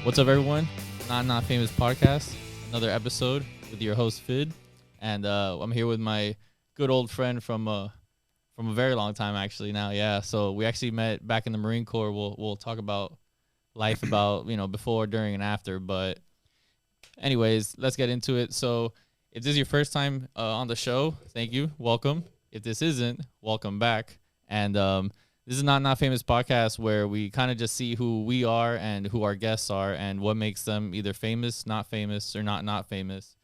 What's up, everyone? Not Famous Podcast, another episode with your host Fid, and I'm here with my good old friend from a very long time actually now. Yeah, so we actually met back in the Marine Corps. We'll talk about life about before, during, and after. But anyways, let's get into it. So if this is your first time on the show, thank you, welcome. If this isn't, welcome back. And this is not Famous Podcast, where we kind of just see who we are and who our guests are and what makes them either famous, not famous, or not famous,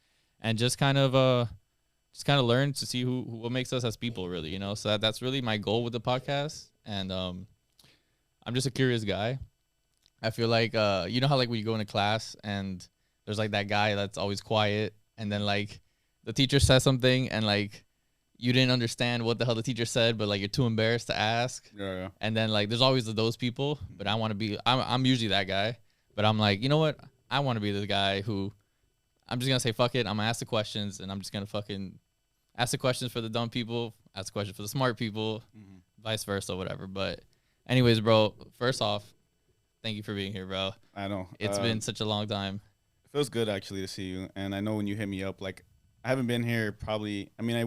and just kind of learn to see who what makes us as people, really. So that's really my goal with the podcast. And I'm just a curious guy. I feel like you know how like when you go into class and there's like that guy that's always quiet, and then like the teacher says something and like you didn't understand what the hell the teacher said, but like you're too embarrassed to ask. Yeah. And then like there's always those people, but I'm usually that guy. But I'm like, you know what? I want to be the guy who I'm just gonna say fuck it. I'm gonna ask the questions, and I'm just gonna fucking ask the questions for the dumb people, ask the questions for the smart people, vice versa, whatever. But anyways, bro, first off, thank you for being here, bro. I know. It's been such a long time. It feels good actually to see you. And I know when you hit me up, like I haven't been here probably. I mean, I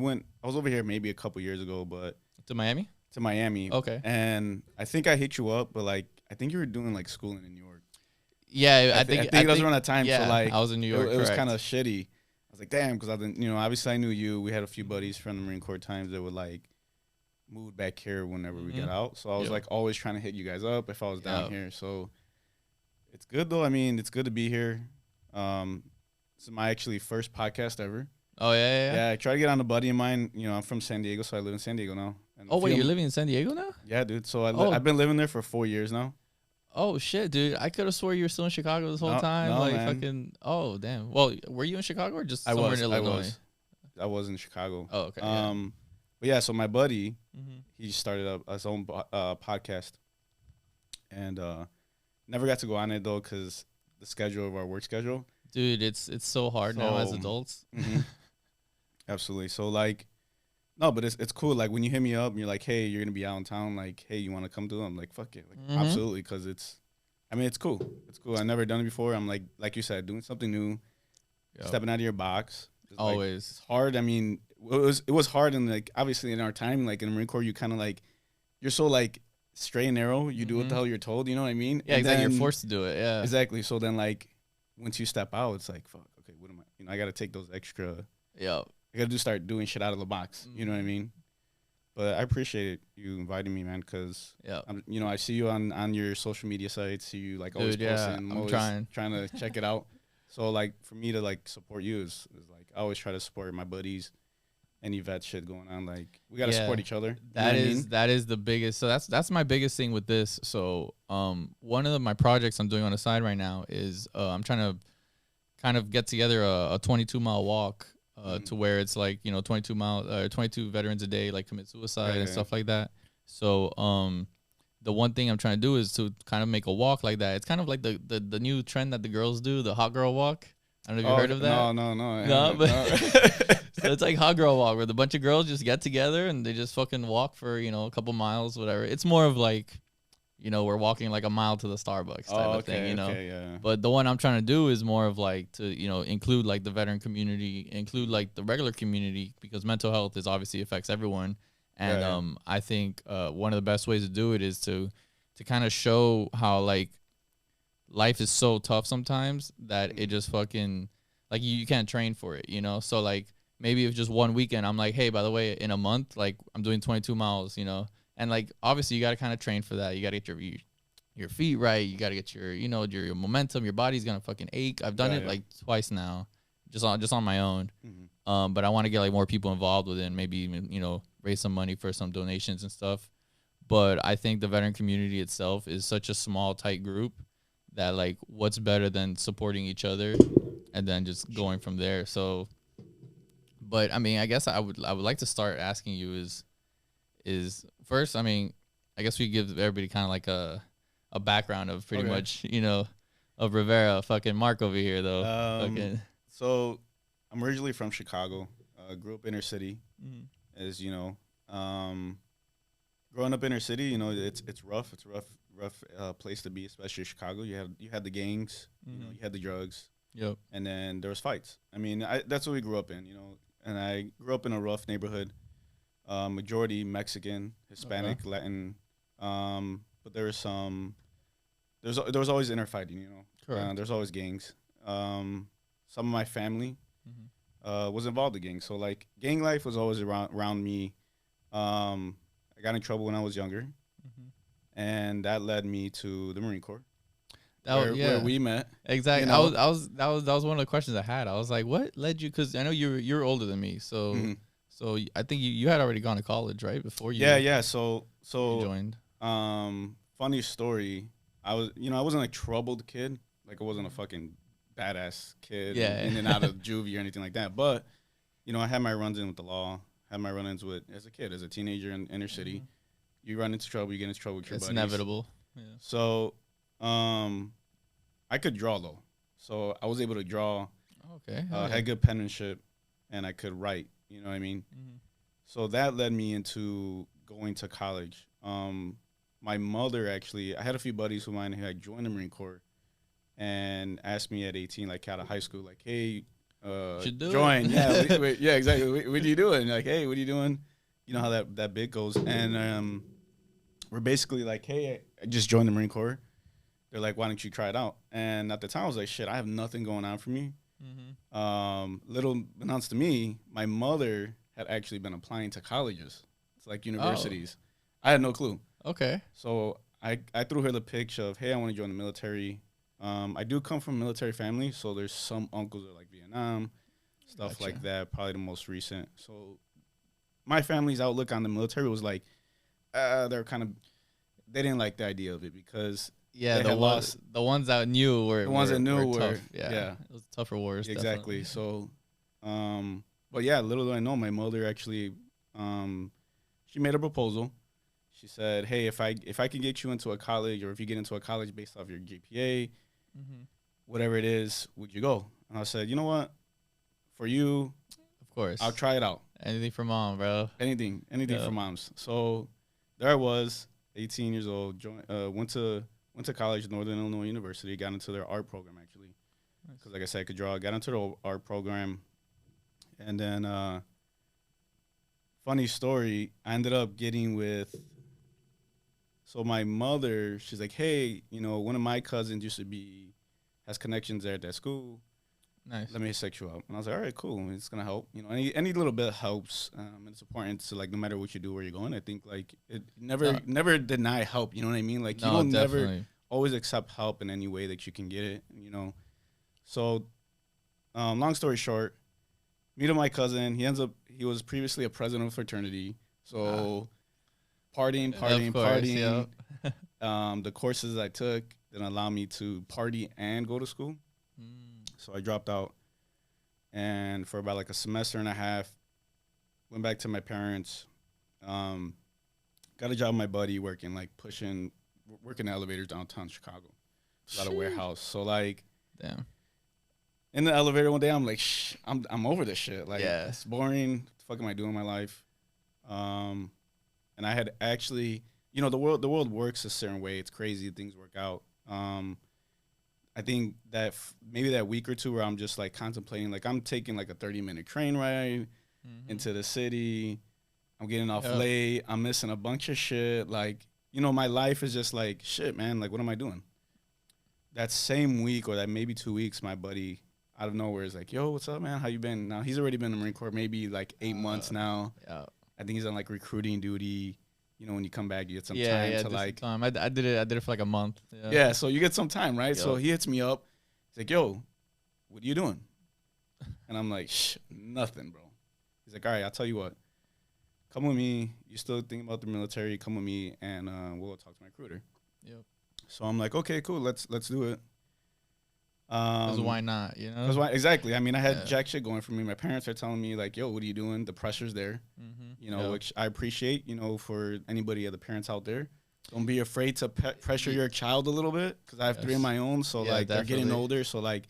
was over here maybe a couple years ago, but To Miami? to Miami. Okay. And I think I hit you up, but like I think you were doing like schooling in New York. Yeah, I think that was around that time. Yeah, so like I was in New York. It was correct. kind of shitty. I was like, damn, because I didn't, obviously I knew you. We had a few buddies from the Marine Corps times that would like move back here whenever we got out. So I was like always trying to hit you guys up if I was down here. So it's good though. I mean, it's good to be here. This is my actually first podcast ever. Oh yeah. Yeah, I try to get on a buddy of mine. I'm from San Diego, so I live in San Diego now. And Oh wait, you're living in San Diego now? Yeah, dude. So Oh. I've been living there for 4 years now. Oh shit, dude! I could have swore you were still in Chicago this whole No, time. no, like man. fucking. Oh damn. Well, were you in Chicago or just somewhere in Illinois? I was in Chicago. Oh okay. But yeah, so my buddy, Mhm. he started up his own podcast, and never got to go on it though because the schedule of our work schedule. Dude, it's so hard now as So- adults. Absolutely. So like, no, but it's cool. Like when you hit me up and you're like, hey, you're gonna be out in town. Like, hey, you want to come to? I'm like, fuck it. Like, Mhm. absolutely, because it's cool. It's cool. I've never done it before. I'm like you said, doing something new, Yo, stepping out of your box. It's like, always. it's hard. I mean, it was hard, and like obviously in our time, like in the Marine Corps, you kind of like you're so like straight and narrow. You do what the hell you're told. You know what I mean? Yeah, And exactly. then- You're forced to do it. Yeah. Exactly. So then like once you step out, it's like fuck. Okay, what am I? I got to take those extra. Yeah. I got to start doing shit out of the box. You know what I mean? But I appreciate you inviting me, man, because Yeah. I see you on your social media sites. See you like always Dude, yeah, posting. I'm always trying. to check it out. So like for me to like support you is like I always try to support my buddies. Any vet shit going on, like we gotta Yeah, support each other. That is the biggest. So that's my biggest thing with this. So one of my projects I'm doing on the side right now is I'm trying to kind of get together a 22-mile walk to where it's like 22 veterans a day like commit suicide and stuff like that. So the one thing I'm trying to do is to kind of make a walk like that. It's kind of like the new trend that the girls do, the hot girl walk. I don't know if you heard of that. No. No, but so it's like hot girl walk where the bunch of girls just get together and they just fucking walk for a couple miles, whatever. It's more of like we're walking like a mile to the Starbucks type of thing, Okay, yeah. But the one I'm trying to do is more of like to include like the veteran community, include like the regular community, because mental health is obviously affects everyone. And I think one of the best ways to do it is to kind of show how like life is so tough sometimes that it just fucking like you can't train for it, So like maybe if just one weekend I'm like, hey, by the way, in a month, like I'm doing 22 miles, and like obviously you got to kind of train for that. You got to get your feet right. You got to get your momentum. Your body's gonna fucking ache. I've done it like twice now, just on my own. But I want to get like more people involved with it, and maybe even raise some money for some donations and stuff. But I think the veteran community itself is such a small, tight group that like what's better than supporting each other and then just going from there. So, but I mean, I guess I would like to start asking you is first, I mean, I guess we give everybody kind of like a background of pretty much, of Rivera. Fucking Mark over here though. So I'm originally from Chicago. Grew up inner city. As growing up inner city, it's rough. It's rough rough place to be, especially Chicago. You had the gangs, you know, you had the drugs, and then there was fights. I mean, that's what we grew up in, you know. And I grew up in a rough neighborhood, majority Mexican, Hispanic, Latin, but there was always inner fighting, you know. There's always gangs. Some of my family was involved in gangs, so like gang life was always around me. I got in trouble when I was younger, and that led me to the Marine Corps, where we met. Exactly. You know? That was one of the questions I had. I was like, what led you? Because I know you're older than me, so so I think you had already gone to college, right? Before you So you joined. Funny story. I wasn't a troubled kid. Like I wasn't a fucking badass kid in and out of juvie or anything like that. But you know, I had my runs in with the law. Had my run-ins with as a kid, as a teenager in inner city. You run into trouble, you get into trouble with your buddies. It's inevitable. Yeah. So, I could draw though, so I was able to draw. Okay. Had good penmanship, and I could write. You know what I mean? So that led me into going to college. My mother actually, I had a few buddies of mine who had joined the Marine Corps, and asked me at 18, like out of high school, like, hey. Join. Yeah, exactly. What are you doing? Like, hey, what are you doing? You know how that bit goes. And we're basically like, hey, I just joined the Marine Corps. They're like, why don't you try it out? And at the time, I was like, shit, I have nothing going on for me. Little announced to me, my mother had actually been applying to colleges. It's like universities. I had no clue. Okay. So I threw her the picture of, hey, I want to join the military. I do come from a military family, so there's some uncles that are like Vietnam, stuff like that, probably the most recent. So my family's outlook on the military was like, they didn't like the idea of it because the ones that knew were tough. Yeah. It was tougher wars. Exactly. Definitely. So, but yeah, little do I know, my mother actually, she made a proposal. She said, hey, if I can get you into a college, or if you get into a college based off your GPA, whatever it is, would you go? And I said, you know what? For you, of course, I'll try it out. Anything for mom, bro. Anything for moms. So there I was, 18 years old. Went to college at Northern Illinois University. Got into their art program actually, because like I said, I could draw. Got into the art program, and then funny story, I ended up getting with. So my mother, she's like, hey, you know, one of my cousins has connections there at that school. Nice. Let me set you up. And I was like, all right, cool. It's going to help. You know, any little bit helps. And it's important to, like, no matter what you do, where you're going, I think, like, it never deny help. You know what I mean? Like, you will never always accept help in any way that you can get it, you know. So, long story short, meet my cousin. He was previously a president of a fraternity. So... Partying. The courses I took didn't allow me to party and go to school. So I dropped out. And for about like a semester and a half, went back to my parents. Got a job with my buddy working the elevators downtown Chicago. A lot of warehouse. So like, damn. In the elevator one day, I'm like, I'm over this shit. Like, it's boring. What the fuck am I doing in my life? And I had actually, you know, the world works a certain way. It's crazy. Things work out. I think that maybe that week or two where I'm just like contemplating, like I'm taking like a 30-minute train ride into the city. I'm getting off late. I'm missing a bunch of shit. Like, you know, my life is just like, shit, man. Like, what am I doing? That same week or that maybe 2 weeks, my buddy out of nowhere is like, yo, what's up, man? How you been? Now, he's already been in the Marine Corps maybe like 8 months now. Yeah. I think he's on like recruiting duty. You know, when you come back, you get some time to like. Time. I did it for like a month. Yeah, so you get some time, right? Yep. So he hits me up. He's like, "Yo, what are you doing?" And I'm like, nothing, bro. He's like, "All right, I'll tell you what. Come with me. You still thinking about the military? Come with me, and we'll talk to my recruiter." Yep. So I'm like, "Okay, cool. Let's do it." Because why not? You know. Exactly. I mean, I had jack shit going for me. My parents are telling me like, "Yo, what are you doing?" The pressure's there. You know, which I appreciate. You know, for anybody other parents out there, don't be afraid to pressure your child a little bit. Because I have 3 of my own, so like they're getting older. So like,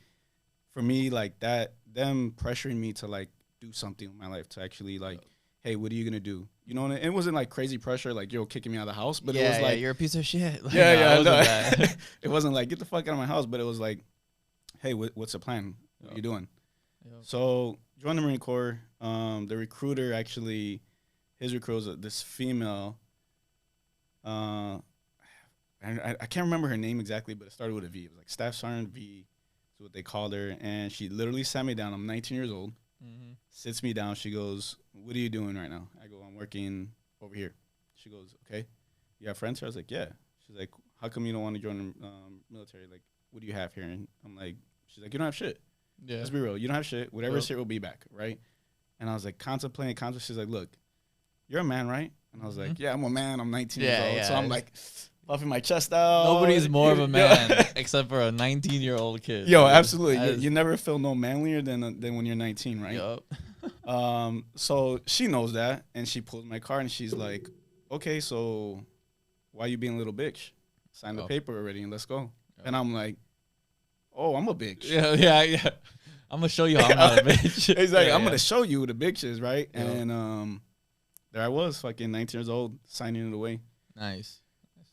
for me, like them pressuring me to like do something in my life to actually like hey, what are you gonna do? You know, and it wasn't like crazy pressure, like yo kicking me out of the house, but yeah, it was like you're a piece of shit. Like, yeah, no, yeah. It wasn't like get the fuck out of my house, but it was like, hey, what's the plan? What are you doing? Yep. So joined the Marine Corps. The recruiter actually, his recruiter was this female. I can't remember her name exactly, but it started with a V. It was like Staff Sergeant V, is what they called her, and she literally sat me down. I'm 19 years old. Mm-hmm. Sits me down. She goes, "What are you doing right now?" I go, "I'm working over here." She goes, "Okay, you have friends here?" I was like, "Yeah." She's like, "How come you don't want to join the military? Like, what do you have here?" And I'm like, "She's like, you don't have shit. Yeah, let's be real. You don't have shit. Whatever shit will be back, right?" And I was like, contemplating. She's like, "Look, you're a man, right?" And I was like, "Yeah, I'm a man. I'm 19 years old." So I'm like, puffing my chest out. Nobody's more of a man except for a 19-year-old kid. Yo, absolutely. You never feel no manlier than when you're 19, right? Yup. So she knows that, and she pulls my card, and she's like, "Okay, so why you being a little bitch? Sign the paper already, and let's go." And I'm like, "Oh, I'm a bitch." Yeah. I'm gonna show you how I'm not a bitch. Exactly. I'm gonna show you the bitches, right? Yeah. And there I was, fucking 19 years old, signing it away. Nice.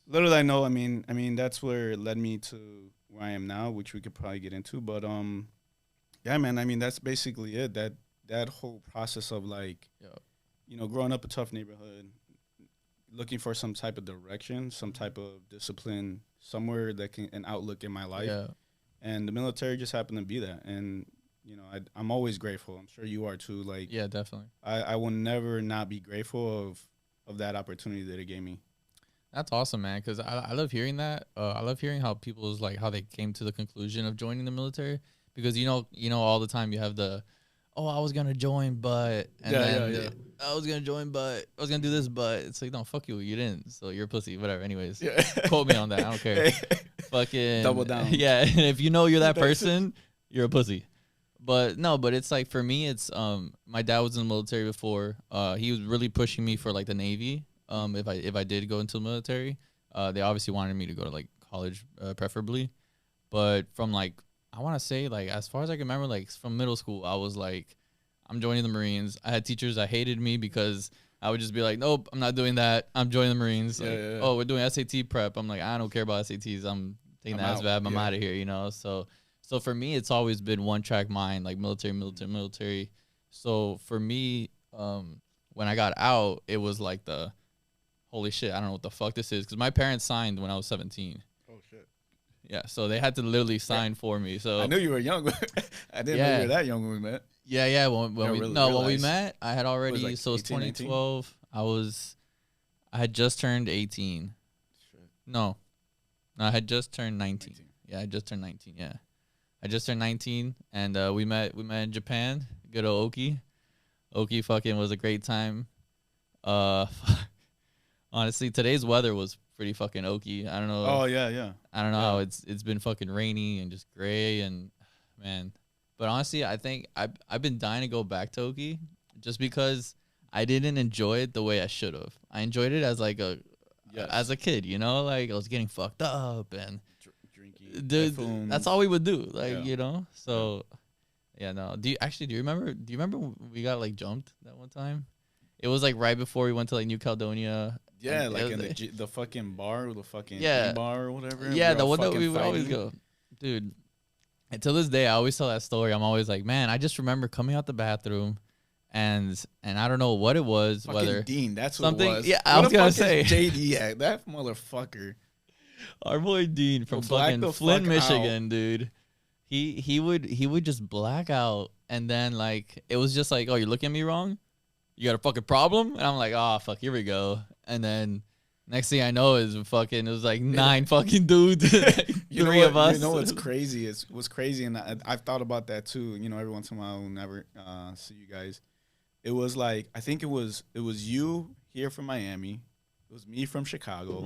Little did I know, I mean, that's where it led me to where I am now, which we could probably get into. But yeah, man, I mean, that's basically it. That whole process of like, you know, growing up a tough neighborhood, looking for some type of direction, some type of discipline, somewhere that can an outlook in my life. Yeah. And the military just happened to be that. And you know, I'm always grateful. I'm sure you are too. Like, yeah, definitely. I will never not be grateful of that opportunity that it gave me. That's awesome, man. Because I love hearing that. I love hearing how people's like how they came to the conclusion of joining the military. Because you know all the time you have the, oh, I was gonna join, but I was gonna join, but I was gonna do this, but it's like, no, fuck you, you didn't. So you're a pussy, whatever. Anyways, quote me on that. I don't care. Fucking double down. Yeah, and if you know you're that person, you're a pussy. But no, but it's like for me, it's my dad was in the military before. He was really pushing me for like the Navy. If I did go into the military, they obviously wanted me to go to like college, preferably. But from like I want to say like as far as I can remember, like from middle school, I was like, I'm joining the Marines. I had teachers that hated me because I would just be like, nope, I'm not doing that. I'm joining the Marines. Like, oh, we're doing SAT prep. I'm like, I don't care about SATs. I'm taking the ASVAB. I'm out of here, you know. So for me, it's always been one track mind, like military. So for me, when I got out, it was like the holy shit, I don't know what the fuck this is, because my parents signed when I was 17. Oh shit. Yeah, so they had to literally sign for me. So I knew you were young. I didn't know you were that young when we met. Yeah. When we met, I had already. Like so it was 2012. 19? I had just turned 18. Shit. No, I had just turned 19. Yeah, I just turned 19. Yeah. I just turned 19, and we met in Japan. Good old Oki. Oki fucking was a great time. Honestly, today's weather was pretty fucking Oki. I don't know. Oh yeah. I don't know how it's been fucking rainy and just gray and man. But honestly, I think I've been dying to go back to Oki just because I didn't enjoy it the way I should have. I enjoyed it as like as a kid, you know, like I was getting fucked up and. Dude, that's all we would do, like you know. So, no. Do you remember? Do you remember when we got like jumped that one time? It was like right before we went to like New Caledonia. Yeah, like in the fucking bar, the fucking bar or whatever. Yeah, the one that we would always go, dude. And to this day, I always tell that story. I'm always like, man, I just remember coming out the bathroom, and I don't know what it was. Fucking whether Dean, that's what it was. Yeah, I was gonna say JD. That motherfucker. Our boy Dean from fucking Flint, Michigan, dude. He would just black out, and then like it was just like, oh, you're looking at me wrong? You got a fucking problem? And I'm like, oh fuck, here we go. And then next thing I know is it was like 9 fucking dudes, three of us. You know what's crazy? What's crazy, and I've thought about that too. You know, every once in a while, we'll never see you guys. It was like I think it was you here from Miami. It was me from Chicago,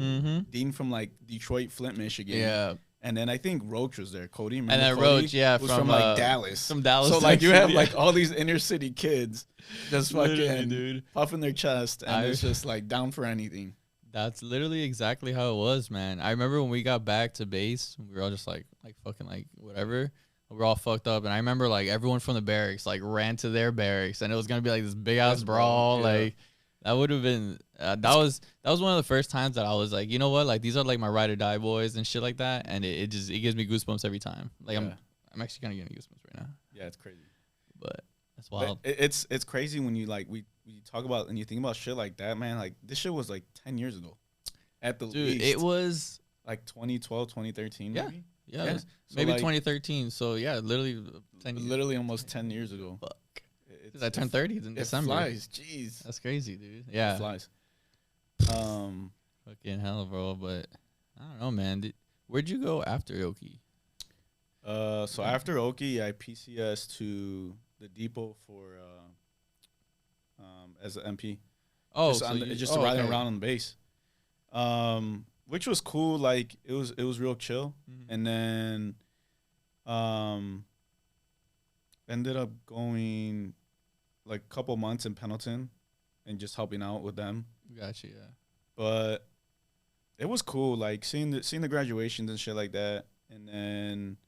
Dean from like Detroit, Flint, Michigan. Yeah. And then I think Roach was there. Cody, remember and then Cody? Roach, was from like Dallas. From Dallas. So like you have like all these inner city kids just fucking dude, puffing their chest, and it's just like down for anything. That's literally exactly how it was, man. I remember when we got back to base, we were all just like fucking like whatever. we're all fucked up, and I remember like everyone from the barracks like ran to their barracks, and it was gonna be like this big ass brawl. Like that would have been that was one of the first times that I was like, you know what, like these are like my ride or die boys and shit like that, and it gives me goosebumps every time. Like I'm actually kind of getting goosebumps right now. Yeah, it's crazy, but that's wild. But it's crazy when you like we talk about and you think about shit like that, man. Like this shit was like 10 years ago, at the least. It was like 2012, 2013, maybe. Yeah, so maybe like 2013. So yeah, literally 10 almost 10 years ago. Fuck. I turned 30 in December. Flies, jeez. That's crazy, dude. Yeah, it flies. Fucking hell, bro. But I don't know, man. Where'd you go after Oki? So after Oki, I PCS to the depot for as an MP. Oh, just riding around on the base. Which was cool. Like it was real chill. Mm-hmm. And then ended up going like a couple months in Pendleton and just helping out with them. Gotcha, yeah. But it was cool, like seeing the graduations and shit like that, and then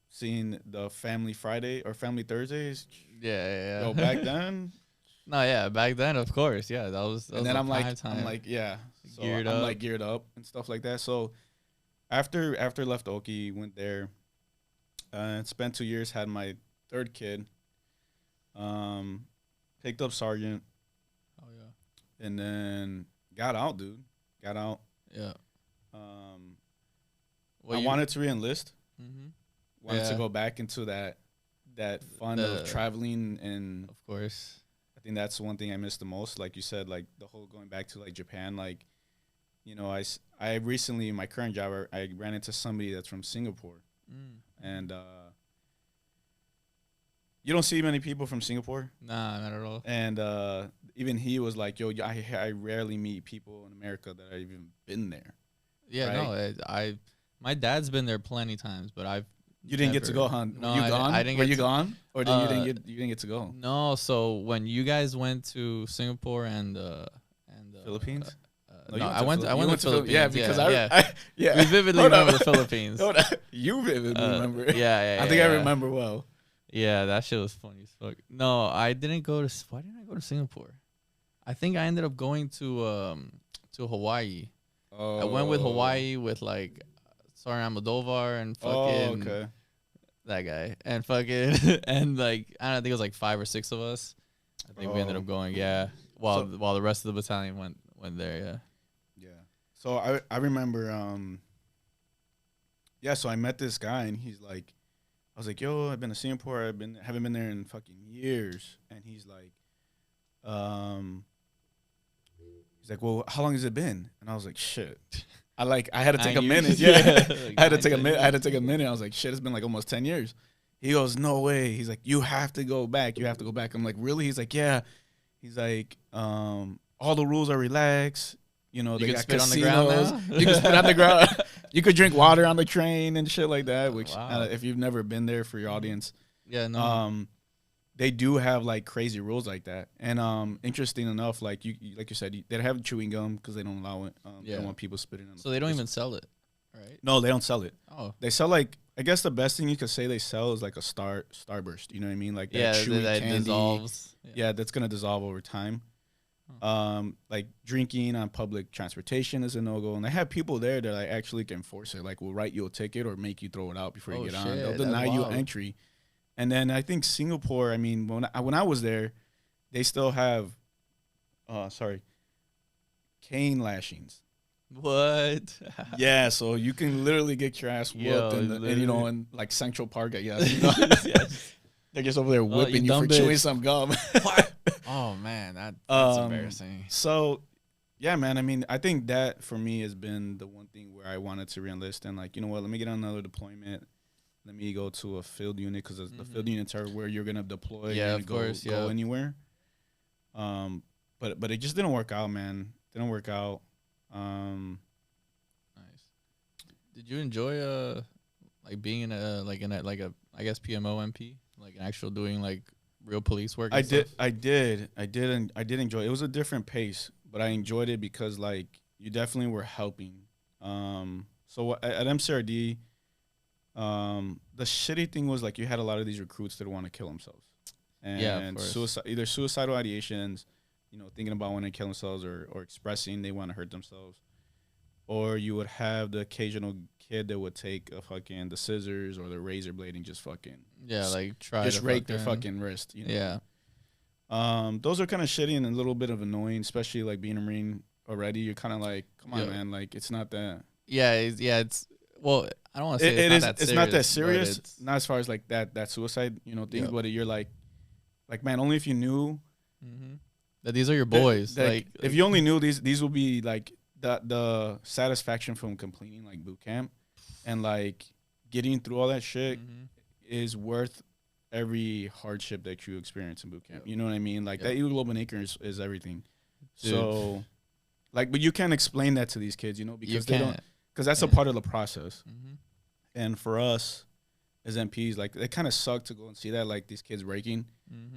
seeing the Family Friday or Family Thursdays. Yeah. Yo, back then. No, yeah, back then, of course, yeah, that was. And then I'm like, yeah, so geared up and stuff like that. So after left Oki, went there, spent 2 years, had my third kid, picked up sergeant. Oh yeah. And then got out, dude. Got out. Yeah. I wanted to re-enlist. Mm-hmm. Wanted to go back into that fun of traveling, and of course, I think that's the one thing I missed the most. Like you said, like the whole going back to like Japan. Like, you know, I recently in my current job I ran into somebody that's from Singapore, and you don't see many people from Singapore. Nah, not at all. And even he was like, yo, I rarely meet people in America that I've even been there. Yeah, right? No, my dad's been there plenty times, but You didn't get to go, huh? No, you gone? I didn't. Were you gone? Or you didn't get to go? No, so when you guys went to Singapore and Philippines? No, I went to the Philippines. Yeah, because we vividly remember the Philippines. You vividly remember. Yeah. I think I remember well. Yeah, that shit was funny as fuck. No, I didn't go to. Why didn't I go to Singapore? I think I ended up going to Hawaii. Oh. I went with Hawaii with like Soren Almodovar and fucking that guy and fucking and like I don't think it was like 5 or 6 of us. I think we ended up going while the rest of the battalion went there. Yeah. So I remember so I met this guy and he's like, I was like, yo, I've been to Singapore. Haven't been there in fucking years. And he's like, well, how long has it been? And I was like, shit. I had to take a minute. Yeah. I had to take a minute. I was like, shit, it's been like almost 10 years. He goes, no way. He's like, you have to go back. I'm like, really? He's like, yeah. He's like, all the rules are relaxed. You know, they got spit casinos. On the ground now? You can spit on the ground. You could drink water on the train and shit like that. Which, if you've never been there, for your audience, they do have like crazy rules like that. And interesting enough, like you said, they have chewing gum because they don't allow it. They don't want people spitting on. So they don't even sell it, right? No, they don't sell it. Oh, they sell like, I guess the best thing you could say they sell is like a Starburst. You know what I mean? Like that chewy candy. Dissolves. Yeah, that's gonna dissolve over time. Like drinking on public transportation is a no-go, and they have people there that like actually can force it, like will write you a ticket or make you throw it out before you get on. They'll deny you entry. And then I think Singapore, I mean, when I was there, they still have cane lashings. What? Yeah, so you can literally get your ass whooped in like Central Park, I guess. You know? They're just over there whipping you for chewing some gum. What? Oh man, that's embarrassing. So, yeah, man. I mean, I think that for me has been the one thing where I wanted to reenlist and like, you know what? Let me get on another deployment. Let me go to a field unit because the field units are where you're gonna deploy. Yeah, of course. Go anywhere. But it just didn't work out, man. Didn't work out. Nice. Did you enjoy like being in a I guess PMO MP, like an actual doing like real police work? I did enjoy it. It was a different pace, but I enjoyed it because like you definitely were helping. So at MCRD, The shitty thing was like you had a lot of these recruits that want to kill themselves, and either suicidal ideations, you know, thinking about wanting to kill themselves or expressing they want to hurt themselves, or you would have the occasional kid that would take the scissors or the razor blade and just fucking like just rake their fucking wrist. You know? Yeah. Those are kind of shitty and a little bit of annoying, especially like being a Marine already. You're kind of like, come on, man, like it's not that. Yeah, it's well, I don't want to say it's not that serious. Not as far as like that suicide, you know, things. But you're like, man, only if you knew that these are your boys. Like if you only knew these will be like the satisfaction from completing like boot camp and like getting through all that shit is worth every hardship that you experience in boot camp. You know what I mean? Like that hemoglobin acre is everything. Dude. So like, but you can't explain that to these kids, you know, because they don't, because that's a part of the process. And for us as MPs, like it kind of sucked to go and see that, like these kids breaking.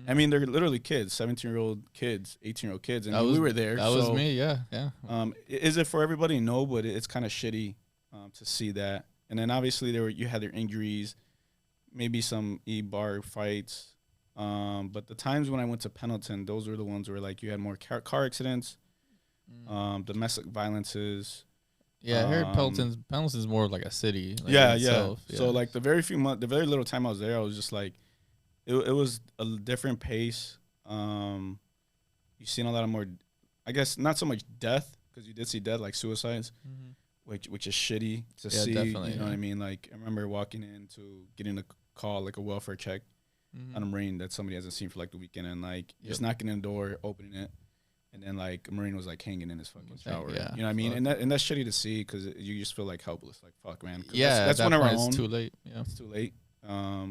I mean, they're literally kids, 17-year-old kids, 18-year-old kids, and we were there. That was me, yeah. Is it for everybody? No, but it's kind of shitty to see that. And then obviously you had their injuries, maybe some E-bar fights. But the times when I went to Pendleton, those were the ones where like you had more car accidents, domestic violences. Yeah, I heard Pendleton's more like a city. Like yeah. So like the very little time I was there, I was just like, it was a different pace. You've seen a lot of more, I guess not so much death, because you did see death, like suicides, which is shitty to see. Definitely, you know what I mean? Like I remember walking in to getting a call, like a welfare check on a Marine that somebody hasn't seen for like the weekend, and like just knocking in the door, opening it. And then, like, a Marine was, like, hanging in his fucking shower. Yeah, you know what I mean? And that's shitty to see because you just feel, like, helpless. Like, fuck, man. Yeah, that's whenever I'm it's too late. Yeah. It's too late. I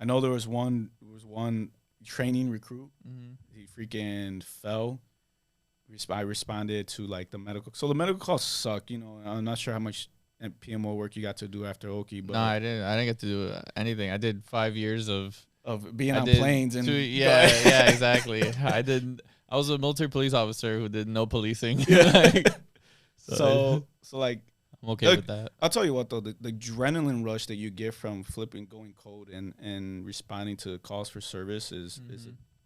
know there was one training recruit. He freaking fell. I responded to, like, the medical. So the medical calls suck. You know, I'm not sure how much PMO work you got to do after Oki. But no, I didn't get to do anything. I did 5 years of being on planes. Exactly. I was a military police officer who did no policing. So like, I'm okay with that. I'll tell you what though, the adrenaline rush that you get from going code and responding to calls for service is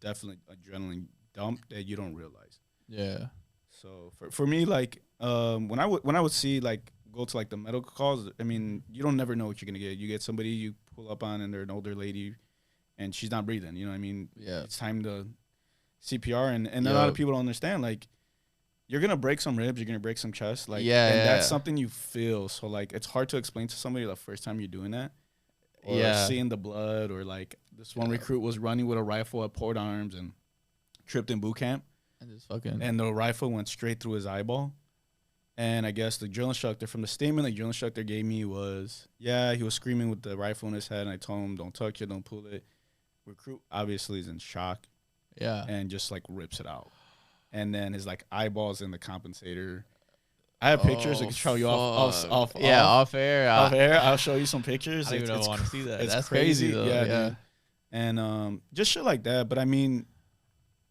definitely adrenaline dump that you don't realize. Yeah. So for me, like when I would see like go to like the medical calls, I mean, you don't never know what you're gonna get. You get somebody you pull up on and they're an older lady and she's not breathing. You know what I mean? Yeah. It's time to CPR, and a lot of people don't understand. Like, you're gonna break some ribs, you're gonna break some chest. Like, and that's something you feel. So like, it's hard to explain to somebody the first time you're doing that, or seeing the blood, or like this one recruit was running with a rifle at port arms and tripped in boot camp, and the rifle went straight through his eyeball. And I guess the drill instructor, from the statement the drill instructor gave me was, he was screaming with the rifle in his head, and I told him, don't touch it, don't pull it. Recruit obviously is in shock. Yeah. And just like rips it out. And then his like eyeballs in the compensator. I have pictures I can show you off air. Off air. I'll show you some pictures. I don't even want to see that. It's That's crazy though. Yeah. And just shit like that. But I mean,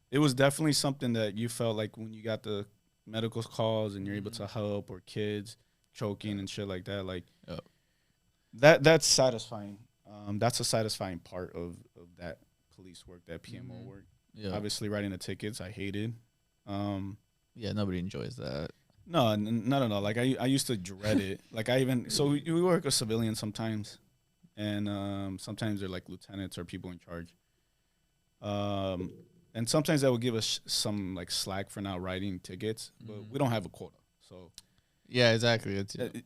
it was definitely something that you felt like when you got the medical calls and you're able to help, or kids choking and shit like that. Like that's satisfying. That's a satisfying part of that police work, that PMO work. Yeah. Obviously, writing the tickets, I hated. Nobody enjoys that. No, not at all. Like I used to dread it. Like we work with civilians sometimes, and sometimes they're like lieutenants or people in charge. And sometimes that will give us some like slack for not writing tickets, but we don't have a quota. So yeah, exactly.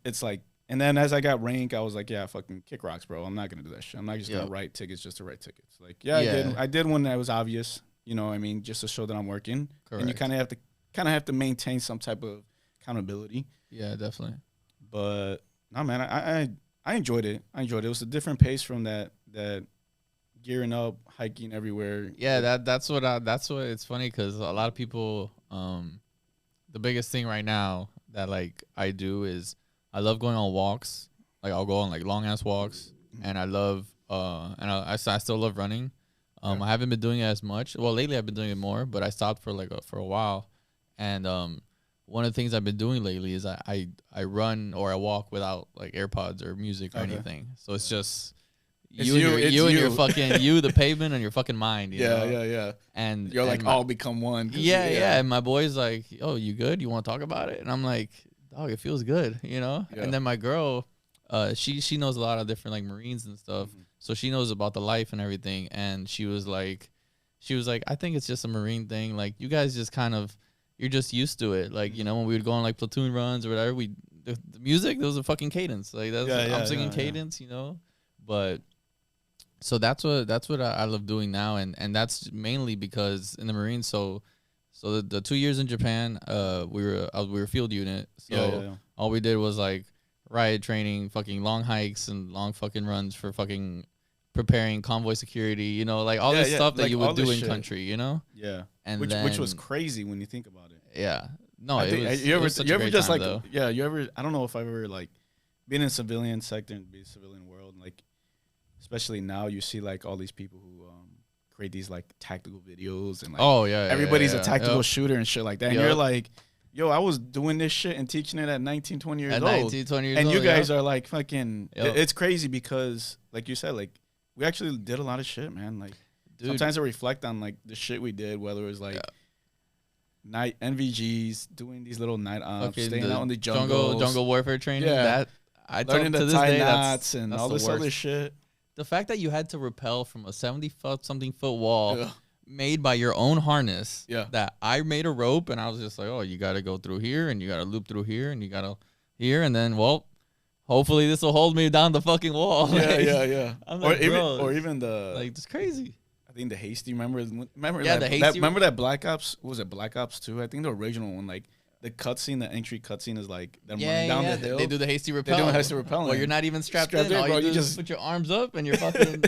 It's like. And then as I got rank, I was like, fucking kick rocks, bro. I'm not going to do that shit. I'm not just going to write tickets just to write tickets. Like, I did one that was obvious, you know what I mean, just to show that I'm working. Correct. And you kind of have to maintain some type of accountability. Yeah, definitely. But no, man, I enjoyed it. It was a different pace from that gearing up, hiking everywhere. Yeah, that's what it's funny because a lot of people, the biggest thing right now that like I do is I love going on walks. Like I'll go on like long ass walks, and I love I still love running. I haven't been doing it as much. Well, lately I've been doing it more, but I stopped for a while, and one of the things I've been doing lately is I run or I walk without like AirPods or music or anything. So it's just you and your fucking the pavement and your fucking mind. You know? Yeah. And you're like all become one. Yeah. And my boy's like, "Oh, you good? You want to talk about it?" And I'm like, "Dog, it feels good," you know. Yeah. And then my girl, she knows a lot of different like Marines and stuff, so she knows about the life and everything. And she was like, "I think it's just a Marine thing. Like you guys just kind of, you're just used to it. Like, you know, when we would go on like platoon runs or whatever, the music, there was a fucking cadence. Like I'm singing cadence, you know, but." So that's what I love doing now, and that's mainly because in the Marines. So the 2 years in Japan, we were field unit. So all we did was like riot training, fucking long hikes and long fucking runs for fucking preparing convoy security. You know, like all this stuff that like you would do in country. You know. Yeah. And which was crazy when you think about it. Yeah. No, you ever just like though. Yeah. You ever? I don't know if I've ever like been in civilian sector and be a civilian world like. Especially now, you see like all these people who create these like tactical videos and like everybody's a tactical shooter and shit like that. And you're like, yo, I was doing this shit and teaching it at 19, 20 years old. 19, 20 years old. And you guys are like fucking. It's crazy because like you said, like we actually did a lot of shit, man. Like sometimes I reflect on like the shit we did, whether it was like night NVGs, doing these little night ops, staying out in the jungle warfare training. Yeah, that I learning to tie knots and all this other shit. The fact that you had to rappel from a 70-something foot wall made by your own harness. Yeah. That I made a rope and I was just like, oh, you got to go through here and you got to loop through here and you got to here and then, well, hopefully this will hold me down the fucking wall. Yeah. I'm like, or even the like it's crazy. I think the hasty. Remember that, the hasty. Remember that Black Ops? What was it Black Ops 2? I think the original one, like. The cutscene, the entry cutscene is like them running down the hill. They do the hasty rappel. They do hasty rappel. Well, you're not even strapped in. All you do is put your arms up and you're fucking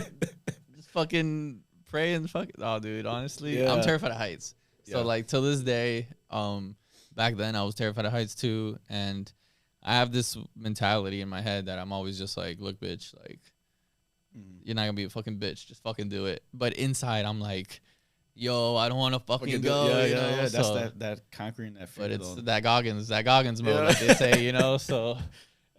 just fucking pray and fucking. Oh, dude, honestly, I'm terrified of heights. So like till this day, back then I was terrified of heights too, and I have this mentality in my head that I'm always just like, look, bitch, like you're not gonna be a fucking bitch, just fucking do it. But inside, I'm like. Yo, I don't want to fucking go. Yeah. That's that conquering that fear. But it's that Goggins mode, like they say, you know. So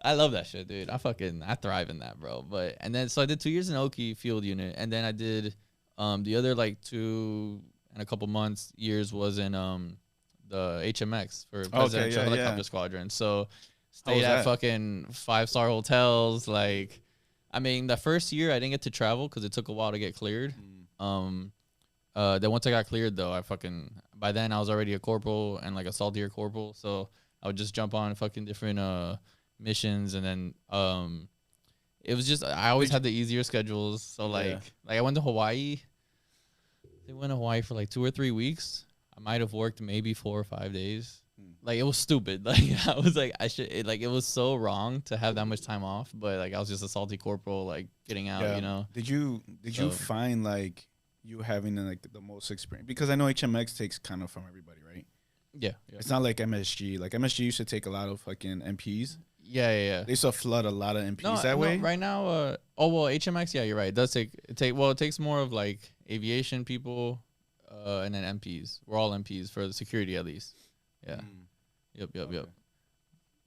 I love that shit, dude. I thrive in that, bro. But and then so I did 2 years in Oki field unit, and then I did the other like 2 and a couple months years was in the HMX for Presidential Helicopter Squadron. So stayed at fucking 5-star hotels. Like, I mean, the first year I didn't get to travel because it took a while to get cleared. Then once I got cleared though, by then I was already a corporal and like a saltier corporal, so I would just jump on fucking different missions, and then it was just I always had the easier schedules. So like I went to Hawaii. They went to Hawaii for like 2 or 3 weeks. I might have worked maybe 4 or 5 days. Like it was stupid. Like I was like it was so wrong to have that much time off, but like I was just a salty corporal, like getting out, you know. Did you find like you having like the most experience, because I know HMX takes kind of from everybody, right? Yeah. It's not like MSG. Like MSG used to take a lot of fucking MPs. Yeah. They used to flood a lot of MPs that way. Right now, HMX. Yeah, you're right. It takes more of like aviation people, and then MPs. We're all MPs for the security at least. Yeah. Yep. Okay.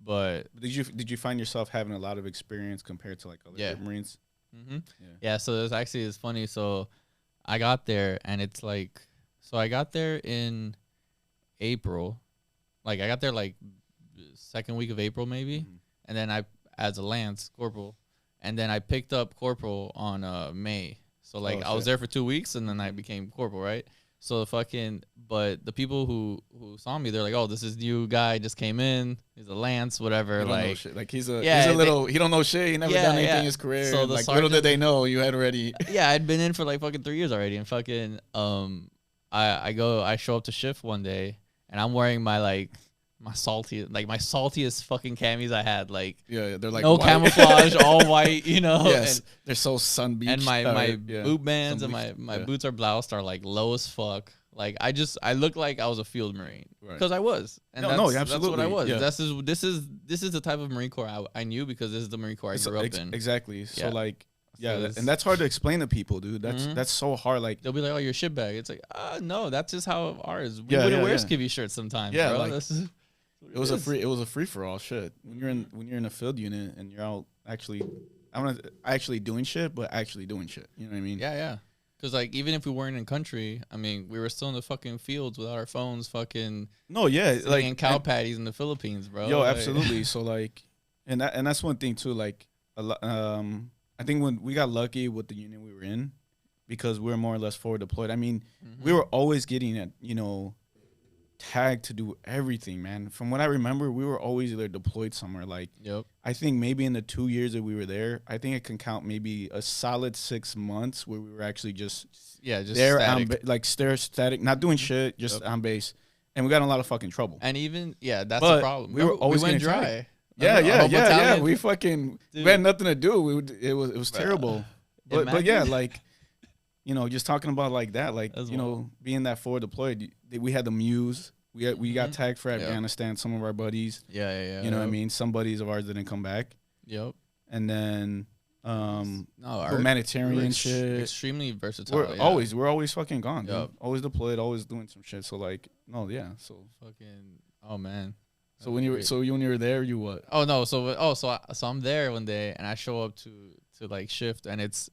But did you find yourself having a lot of experience compared to like other Marines? Mm-hmm. Yeah. So it's funny. So. I got there and it's like, so I got there in April, like I got there like second week of April maybe, and then I as a Lance corporal, and then I picked up corporal on May. So like I was there for 2 weeks and then I became corporal, right? So but the people who saw me, they're like, oh, this is new guy, just came in, he's a Lance, whatever. Like he's a little, he don't know shit, he never done anything in his career. So like little did they know you had already. I'd been in for like fucking 3 years already, and fucking I show up to shift one day and I'm wearing my saltiest fucking camis I had, like they're like no camouflage, all white, you know. Yes, and they're so sun beached. And my boot bands and my boots are bloused are like low as fuck. Like I look like I was a field Marine because I was. And absolutely. That's what I was. Yeah. This is the type of Marine Corps I knew, because this is the Marine Corps I grew up in. Exactly. So like. Yeah, and that's hard to explain to people, dude. That's so hard. Like they'll be like, "Oh, you're a shitbag." It's like, no, that's just how ours. We wouldn't wear skivvy shirts sometimes. Yeah, bro. It was a free for all shit. When you're in a field unit and you're out actually, I'm not actually doing shit, but actually doing shit. You know what I mean? Yeah, yeah. Because like even if we weren't in country, I mean, we were still in the fucking fields without our phones, fucking. No, yeah, like in cow patties in the Philippines, bro. Yo, like, absolutely. So like, and that's one thing too. Like, I think when we got lucky with the unit we were in, because we were more or less forward deployed. I mean, we were always getting at tagged to do everything, man. From what I remember, we were always either deployed somewhere. Like, I think maybe in the 2 years that we were there, I think I can count maybe a solid 6 months where we were actually just there, static. Static, not doing shit, just on base. And we got in a lot of fucking trouble. And even that's the problem. We were always went dry. Tagged. Yeah. We had nothing to do. It was terrible. But yeah, like. Just talking about like that, like, being that forward deployed, we had the Muse. We got tagged for Afghanistan, some of our buddies. Yeah. You know what I mean? Some buddies of ours didn't come back. Yep. And then humanitarian shit. Extremely versatile. We're always fucking gone. Yep. Always deployed, always doing some shit. So like, so fucking, oh man. So when you were there, you what? Oh no, so I'm there one day and I show up to like shift, and it's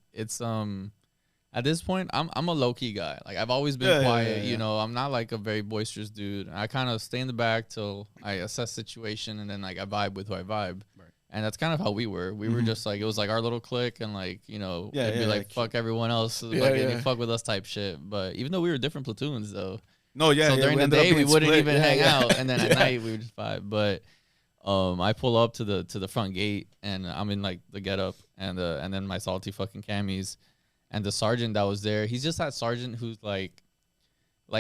at this point, I'm a low-key guy. Like, I've always been quiet. Yeah. I'm not, like, a very boisterous dude. I kind of stay in the back till I assess situation, and then, like, I vibe with who I vibe. Right. And that's kind of how we were. We were just, like, it was, like, our little clique, and, like, it'd be, like, fuck everyone else. Fuck with us type shit. But even though we were different platoons, though. No, yeah, so during the day, we wouldn't even hang out. And then at night, we would just vibe. But I pull up to the front gate, and I'm in, like, the get-up, and then my salty fucking camis. And the sergeant that was there, he's just that sergeant who's like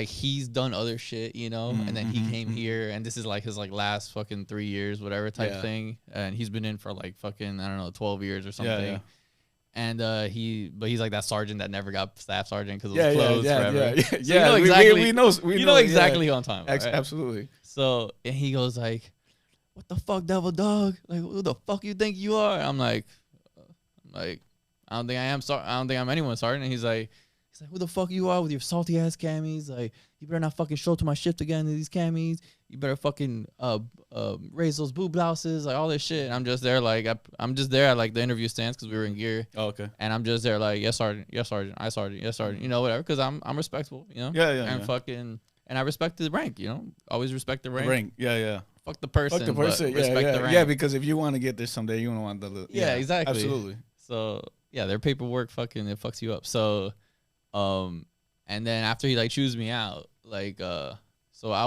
he's done other shit, and then he came here, and this is like his like last fucking 3 years, whatever type thing, and he's been in for like fucking, I don't know, 12 years or something. Yeah. And he's like that sergeant that never got staff sergeant because it was closed forever. Yeah. So you know exactly, we know exactly who I'm talking about, right? Absolutely. So and he goes like, "What the fuck, devil dog? Like, who the fuck you think you are?" I'm like. I don't think I am. I don't think I'm anyone, sergeant. And he's like, who the fuck you are with your salty ass camis? Like, you better not fucking show up to my shift again in these camis. You better fucking raise those boob blouses, like all this shit. And I'm just there, like I'm just there at like the interview stands because we were in gear. Oh, okay. And I'm just there, like, yes, sergeant, yes, sergeant, I sergeant, yes, sergeant, whatever. Because I'm respectful, Yeah. And fucking, and I respect the rank, always respect the rank. Yeah. Fuck the person. The rank. Yeah, because if you want to get there someday, you don't want the. Yeah, exactly. Absolutely. So. Yeah, their paperwork fucking, it fucks you up. So, and then after he like chews me out, like, so I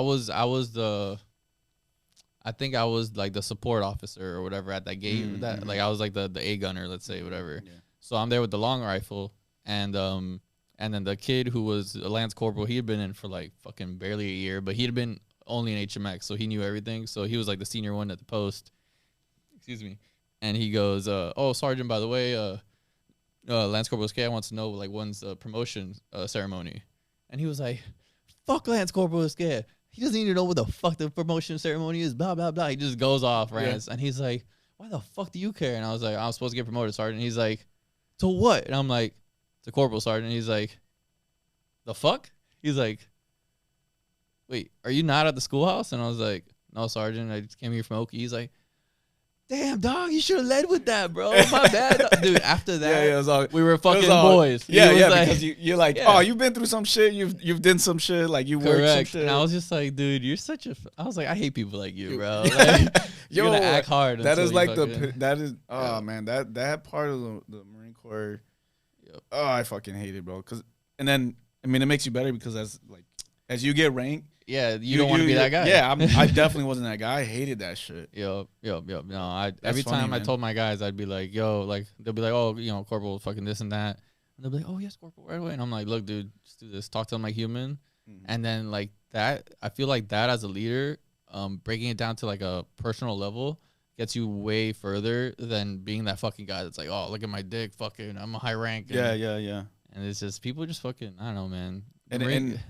think I was like the support officer or whatever at that gate. Like I was like the A gunner, let's say, whatever. Yeah. So I'm there with the long rifle, and then the kid who was a lance corporal, he had been in for like fucking barely a year, but he'd been only in HMX, so he knew everything. So he was like the senior one at the post. Excuse me. And he goes, "Oh, sergeant, by the way, Lance Corporal Skay wants to know like when's the promotion ceremony," and he was like, "Fuck Lance Corporal Skay. He doesn't even know what the fuck the promotion ceremony is." Blah blah blah. He just goes off, rants, and he's like, "Why the fuck do you care?" And I was like, "I'm supposed to get promoted, sergeant." He's like, "To what?" And I'm like, "To corporal, sergeant." He's like, "The fuck?" He's like, "Wait, are you not at the schoolhouse?" And I was like, "No, sergeant. I just came here from Okie." He's like, "Damn, dog, you should have led with that, bro. My bad." Dude, after that, we were fucking boys. Because you're like, oh, you've been through some shit. You've done some shit. Like, you worked some shit. And I was just like, dude, you're such a... I was like, I hate people like you, bro. Like, you're going to act hard. That is like man, that part of the Marine Corps, I fucking hate it, bro. And then, I mean, it makes you better because as you get ranked, you don't want to be that guy. Yeah, I definitely wasn't that guy. I hated that shit. Yo. No, every time I told my guys, I'd be like, yo, like, they'll be like, oh, corporal, fucking this and that. And they'll be like, oh, yes, corporal, right away. And I'm like, look, dude, just do this. Talk to them like human. And then, like, that, I feel like that as a leader, breaking it down to, like, a personal level gets you way further than being that fucking guy that's like, oh, look at my dick, fucking, I'm a high rank. Yeah. And it's just, people just fucking, I don't know, man. And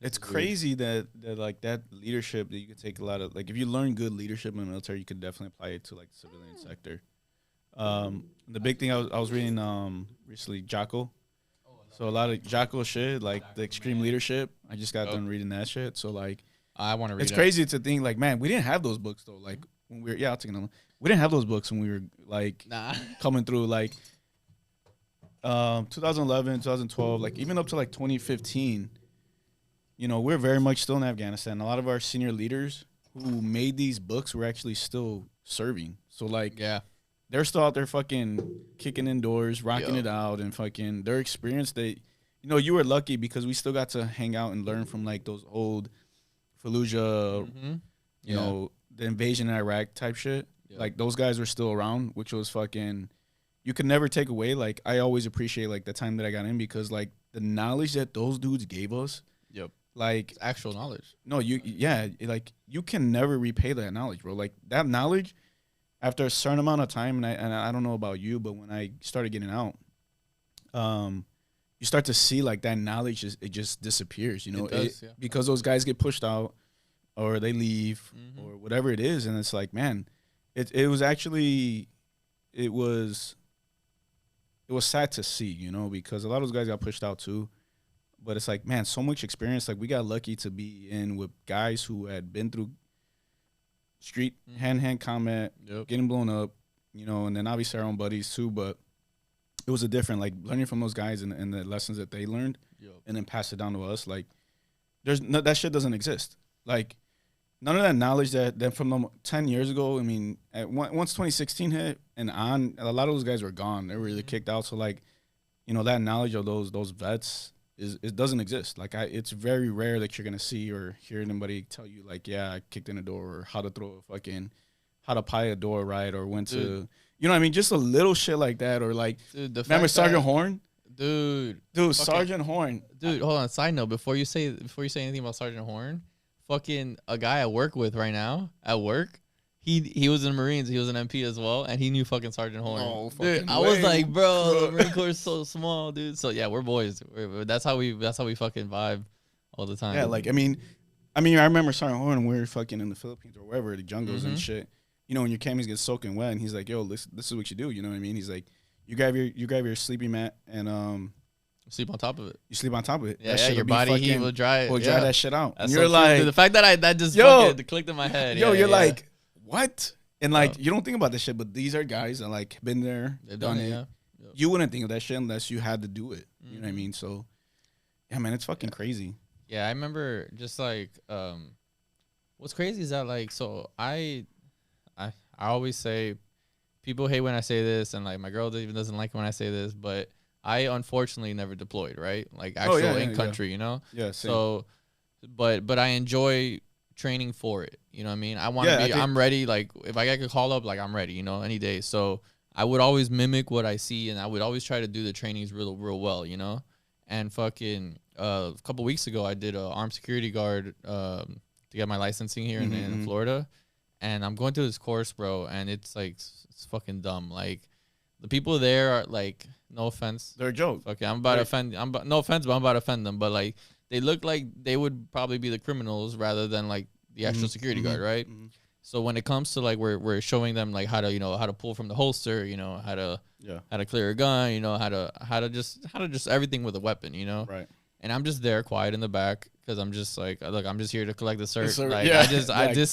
it's crazy that like that leadership that you can take a lot of, like, if you learn good leadership in the military, you can definitely apply it to like the civilian sector. The big thing I was reading recently, Jocko. So a lot of Jocko shit, like the extreme leadership. I just got done reading that shit. So like I want to read it. It's crazy to think like, man, we didn't have those books though. Like when we were, I'll take another one. We didn't have those books when we were like coming through like 2011, 2012, like even up to like 2015. You know, we're very much still in Afghanistan. A lot of our senior leaders who made these books were actually still serving. So like, they're still out there fucking kicking indoors, rocking it out, and fucking their experience. They, you know, you were lucky because we still got to hang out and learn from like those old Fallujah, you know, the invasion in Iraq type shit. Like those guys were still around, which was fucking, you could never take away. Like I always appreciate like the time that I got in because like the knowledge that those dudes gave us. Like it's actual knowledge. No, like you can never repay that knowledge, bro. Like that knowledge, after a certain amount of time, and I don't know about you, but when I started getting out, you start to see like that knowledge it just disappears, you know, because those guys get pushed out or they leave or whatever it is, and it's like, man, it was actually it was sad to see, you know, because a lot of those guys got pushed out too. But it's like, man, so much experience. Like, we got lucky to be in with guys who had been through street hand-to-hand combat, getting blown up, you know, and then obviously our own buddies too. But it was a different, like, learning from those guys and the lessons that they learned and then pass it down to us. Like, that shit doesn't exist. Like, none of that knowledge that from 10 years ago, I mean, once 2016 hit and on, a lot of those guys were gone. They were really kicked out. So, like, you know, that knowledge of those vets, it doesn't exist. Like it's very rare that you're gonna see or hear anybody tell you like, yeah, I kicked in a door or how to pie a door right or when to, you know what I mean? Just a little shit like that or like, remember Sergeant Horn? Dude, Sergeant Horn. Dude, hold on. Side note, before you say anything about Sergeant Horn, fucking a guy I work with right now at work. He was in the Marines. He was an MP as well, and he knew fucking Sergeant Horn. Oh, dude, I was like, bro, the Marine Corps is so small, dude. So yeah, we're boys. That's how we fucking vibe all the time. Yeah, like I mean, I remember Sergeant Horn. We were fucking in the Philippines or wherever, the jungles and shit. You know, when your camis get soaking wet, and he's like, yo, this is what you do. You know what I mean? He's like, you grab your sleeping mat and sleep on top of it. You sleep on top of it. Yeah, your body heat will dry it. Will dry that shit out. That's and you're so like, the fact that just fucking clicked in my head. Yo, you're like, what? And like, you don't think about this shit, but these are guys that like been there, done it. Yeah. Yep. You wouldn't think of that shit unless you had to do it. You know what I mean? So, yeah, man, it's fucking crazy. Yeah, I remember just like, what's crazy is that like, so I always say, people hate when I say this, and like my girl even doesn't like when I say this, but I unfortunately never deployed, right? Like actual in country, you know? Yeah. Same. So, but I enjoy training for it, you know what I mean? I want to be, I'm ready. Like if I get a call up, like I'm ready, you know, any day. So I would always mimic what I see, and I would always try to do the trainings real well, you know. And fucking a couple weeks ago, I did a armed security guard to get my licensing here in Florida, and I'm going through this course, bro, and it's like it's fucking dumb. Like the people there are like, no offense, they're a joke. Okay, I'm about to offend. No offense, but I'm about to offend them. But like, they look like they would probably be the criminals rather than like the actual security guard, right? So when it comes to like we're showing them like how to pull from the holster, you know, how to clear a gun, you know, how to just everything with a weapon, you know. Right. And I'm just there quiet in the back because I'm just like, look, I'm just here to collect the cert. Like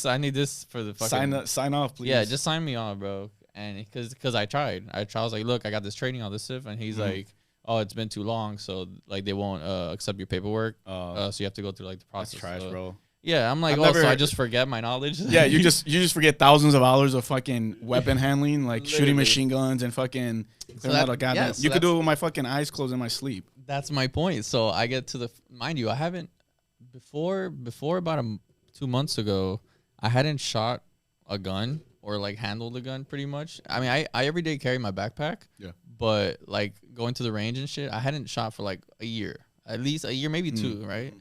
I need this for the fucking sign off, please. Yeah, just sign me off, bro. And because I tried. I was like, look, I got this training on this stuff, and he's like, oh, it's been too long, so like they won't accept your paperwork. So you have to go through like the process. That's trash, bro. Yeah, I'm like, so I just forget my knowledge. Yeah, you just forget thousands of hours of fucking weapon handling, like shooting machine guns and fucking. You could do it with my fucking eyes closed in my sleep. That's my point. So I get to mind you, I haven't before about 2 months ago, I hadn't shot a gun or like handled a gun pretty much. I mean, I every day carry my backpack. Yeah. But like going to the range and shit, I hadn't shot for like a year, at least a year, maybe two, right?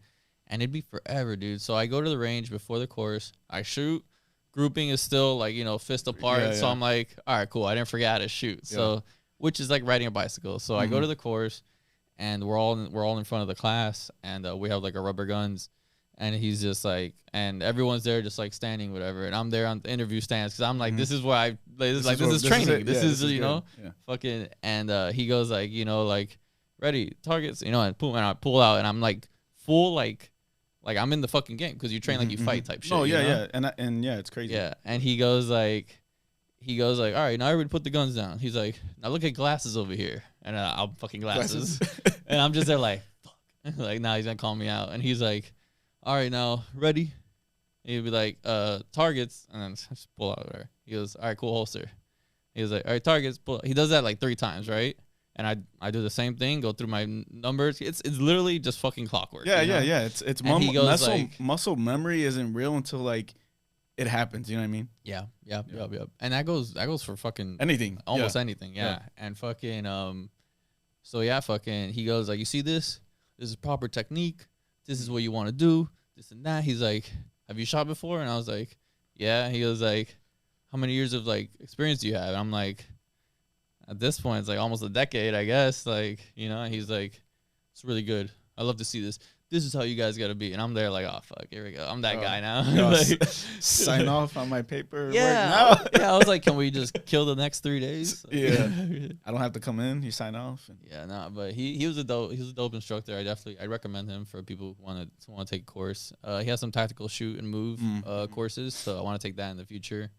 And it'd be forever, dude. So I go to the range before the course. I shoot. Grouping is still like, you know, fist apart. Yeah, so I'm like, all right, cool. I didn't forget how to shoot. So, which is like riding a bicycle. So I go to the course, and we're all in front of the class, and we have like our rubber guns, and he's just like, and everyone's there just like standing, whatever. And I'm there on the interview stands because I'm like, this is where this is training. This is you know, fucking. And he goes like, you know, like ready targets, you know, and I pull out, and I'm like full like Like, I'm in the fucking game because you train like you fight type shit. No, yeah, you know? yeah. And yeah, it's crazy. Yeah. And he goes like, all right, now everybody put the guns down. He's like, now look at glasses over here. And I'm fucking glasses. And I'm just there like, fuck. Like, nah, he's going to call me out. And he's like, all right, now, ready? And he'd be like, targets. And then just pull out there. He goes, all right, cool, holster. He was like, all right, targets. Pull. He does that like 3 times, right? And I do the same thing, go through my numbers. It's literally just fucking clockwork. Yeah, you know? yeah. It's muscle memory isn't real until like it happens. You know what I mean? Yeah. And that goes for fucking anything, almost anything. Yeah. And fucking so yeah, fucking he goes like, you see this? This is proper technique. This is what you want to do. This and that. He's like, have you shot before? And I was like, yeah. He goes like, how many years of like experience do you have? And I'm like, at this point, it's like almost a decade, I guess. Like, you know, and he's like, it's really good. I love to see this. This is how you guys got to be. And I'm there like, oh, fuck, here we go. I'm that guy now. Like, sign off on my paper. Yeah. Yeah, I was like, can we just kill the next 3 days? Yeah. I don't have to come in. You sign off. Yeah, no, but he was a dope instructor. I recommend him for people who want to take a course. He has some tactical shoot and move courses, so I want to take that in the future.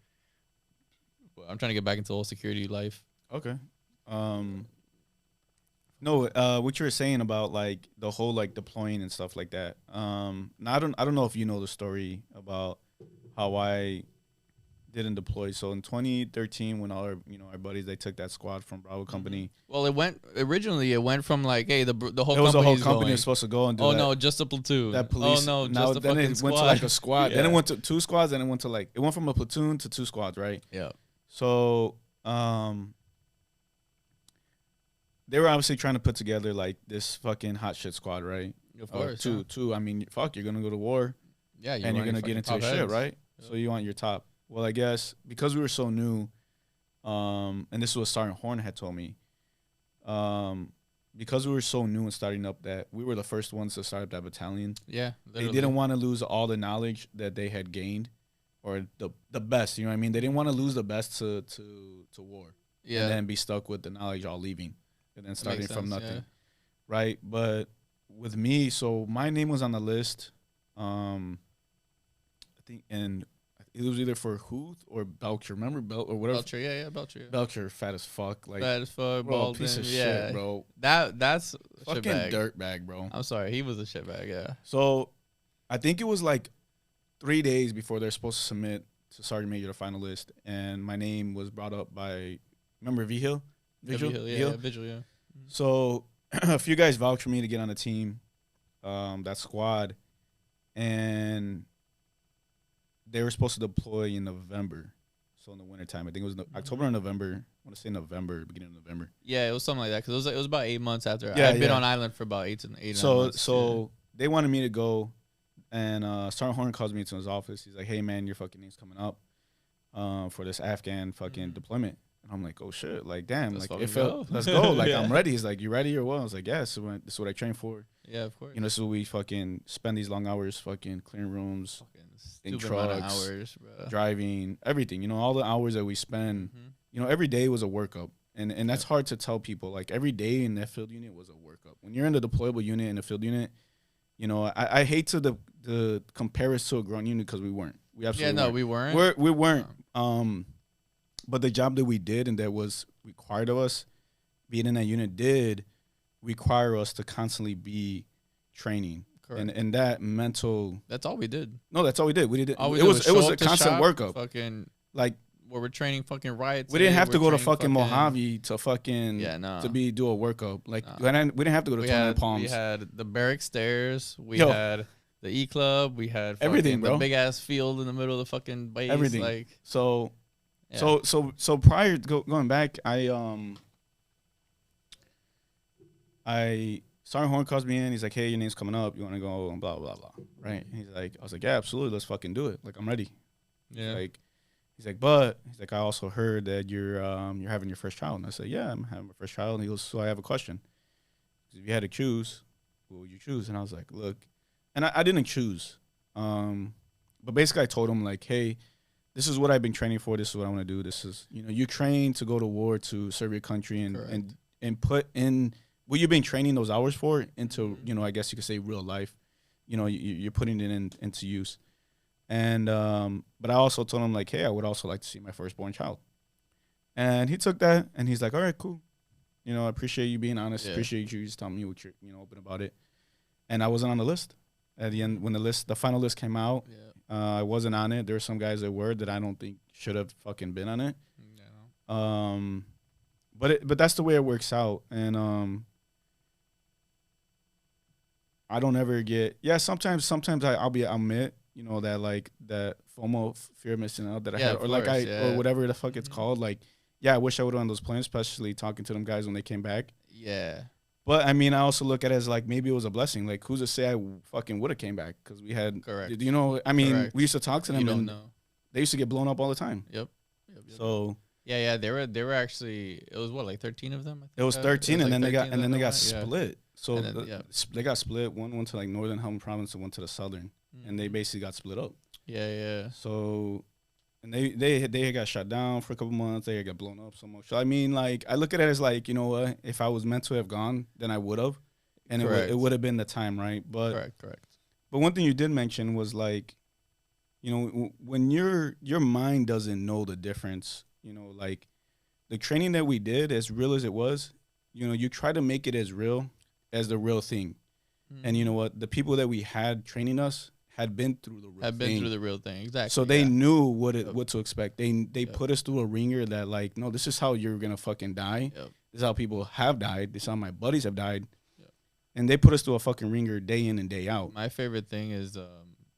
I'm trying to get back into the whole security life. Okay. No, what you were saying about like the whole like deploying and stuff like that. Now I don't know if you know the story about how I didn't deploy. So in 2013, when all our our buddies, they took that squad from Bravo Company. Well, it went from like, hey, the whole it was the whole company was supposed to go and do no, just a platoon. That police. Oh no, now just a then fucking it squad. went to like a squad. Yeah. Then it went to 2 squads. Then it went from a platoon to 2 squads, right? Yeah. So they were obviously trying to put together like this fucking hot shit squad, right? Of course. Two. I mean, fuck, you're gonna go to war. Yeah, and you're gonna get into your shit, right? Yep. So you want your top. Well, I guess because we were so new, and this is what Sergeant Horn had told me, because we were so new and starting up, that we were the first ones to start up that battalion. Yeah, literally. They didn't want to lose all the knowledge that they had gained, or the best. You know what I mean? They didn't want to lose the best to war. Yeah, and then be stuck with the knowledge all leaving, and then starting from nothing, yeah. Right? But with me, so my name was on the list. I think, and it was either for Huth or Belcher. Remember or whatever? Belcher, yeah, Belcher. Yeah. Belcher, fat as fuck, like fat as fuck, bro, piece of shit, bro. That's fucking dirtbag, bro. I'm sorry, he was a shitbag, yeah. So, I think it was like 3 days before they're supposed to submit to Sergeant Major the final list, and my name was brought up by, remember Vigil? Vigil, yeah. So, a few guys vouched for me to get on the team, that squad, and they were supposed to deploy in November, so in the wintertime. I think it was October or November. I want to say November, beginning of November. Yeah, it was something like that, because it was about 8 months after. Yeah, I'd been on island for about 8 months. So they wanted me to go, and Sergeant Horn calls me into his office. He's like, hey, man, your fucking name's coming up for this Afghan fucking deployment. And I'm like, oh, shit. Like, damn. Let's go. Like, yeah. I'm ready. He's like, you ready or what? I was like, yeah, this is what I train for. Yeah, of course. You know, this is what we fucking spend these long hours fucking clearing rooms, in trucks, hours, bro. Driving, everything. You know, all the hours that we spend, you know, every day was a workup. And that's hard to tell people. Like, every day in that field unit was a workup. When you're in the deployable unit, in the field unit, you know, I hate to compare us to a grown unit, because we weren't. We absolutely weren't. We weren't. We weren't. But the job that we did and that was required of us, being in that unit, did require us to constantly be training. Correct. And that mental. That's all we did. No, that's all we did. It was a constant workup. Fucking like where we're training fucking riots. We didn't have to go to fucking Mojave to fucking to do a workup. Like we didn't have to go to Tornado Palms. We had the barrack stairs. We had the E Club. We had everything, bro. The big ass field in the middle of the fucking base. Everything. Like so. Yeah. So prior to going back, Sergeant Horn calls me in. He's like, hey, your name's coming up. You want to go? And blah, blah, blah. Right. And I was like, yeah, absolutely. Let's fucking do it. Like, I'm ready. Yeah. He's like, I also heard that you're having your first child. And I said, yeah, I'm having my first child. And he goes, so I have a question. If you had to choose, what would you choose? And I was like, look, and I didn't choose. But basically I told him, like, hey, this is what I've been training for. This is what I want to do. This is, you know, you train to go to war, to serve your country, and put in what you've been training those hours for into, you know, I guess you could say real life. you're putting it into use. And but I also told him like, hey, I would also like to see my firstborn child. And he took that and he's like, all right, cool. I appreciate you being honest. Yeah. Appreciate you just telling me what you're open about it. And I wasn't on the list at the end when the final list came out. Yeah. I wasn't on it. There were some guys that were that I don't think should have fucking been on it. Yeah. But that's the way it works out. And I don't ever get sometimes I'll admit that like that FOMO, fear of missing out that I had, or like or whatever the fuck it's called. Like, yeah, I wish I would have on those plans, especially talking to them guys when they came back. Yeah. But I mean, I also look at it as like maybe it was a blessing. Like, who's to say I fucking would have came back? Because we had, correct. I mean, correct. We used to talk to them, and they used to get blown up all the time. Yep. So yeah, they were actually, it was what, like 13 of them? I think it was 13, and then they got split. Yeah. So they got split. One went to like Northern Helmand Province, and one to the Southern, and they basically got split up. Yeah. So. And they got shut down for a couple months. They got blown up so much. So I mean, like, I look at it as like, you know what? If I was meant to have gone, then I would have, and it would have been the time, right? But correct. But one thing you did mention was like, when your mind doesn't know the difference, like the training that we did, as real as it was, you try to make it as real as the real thing, and you know what? The people that we had training us had been through the real thing. Exactly. So they knew what to expect. They put us through a ringer that like, no, this is how you're gonna fucking die. Yep. This is how people have died. This is how my buddies have died. Yep. And they put us through a fucking ringer day in and day out. My favorite thing is,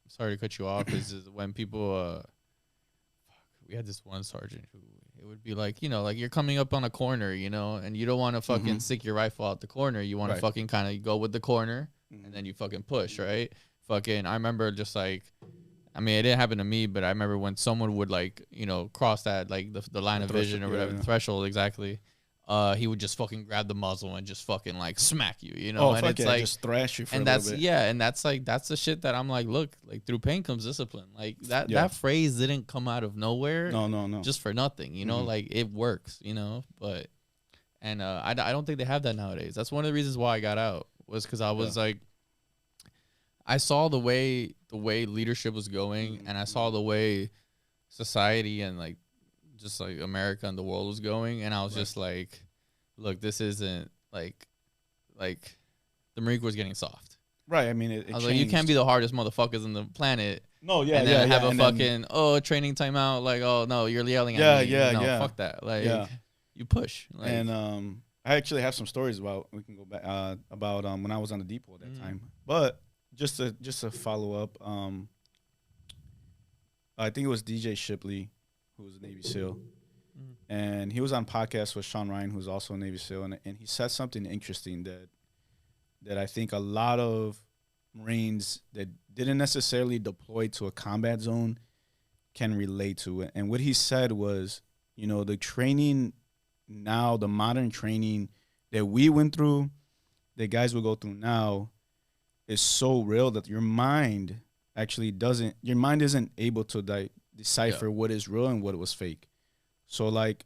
sorry to cut you off, is when people, we had this one sergeant who, it would be like, like you're coming up on a corner, and you don't want to fucking stick your rifle out the corner. You want to fucking kind of go with the corner, and then you fucking push, right? Fucking, I remember just like, I mean, it didn't happen to me, but I remember when someone would like, cross that, like the line of vision or whatever, the threshold, exactly. He would just fucking grab the muzzle and just fucking like smack you, Oh, and it's like, just thrash you for and a little bit. and that's the shit that I'm like, look, like through pain comes discipline. Like that phrase didn't come out of nowhere. No. Just for nothing, like it works, but, and I don't think they have that nowadays. That's one of the reasons why I got out, was because I was like, I saw the way leadership was going, and I saw the way society and like just like America and the world was going, and I was just like, look, this isn't like the Marine Corps is getting soft. Right. I mean, I was like, you can't be the hardest motherfuckers on the planet. No, yeah, and then have a fucking training timeout. Like, oh no, you're yelling at me. No, fuck that. Like, you push. Like, and I actually have some stories about. We can go back about when I was on the depot at that time, but. Just to follow up, I think it was DJ Shipley, who was a Navy SEAL, and he was on podcast with Sean Ryan, who's also a Navy SEAL, and he said something interesting that I think a lot of Marines that didn't necessarily deploy to a combat zone can relate to it. And what he said was, the training now, the modern training that we went through, that guys will go through now, is so real that your mind isn't able to decipher what is real and what was fake. So like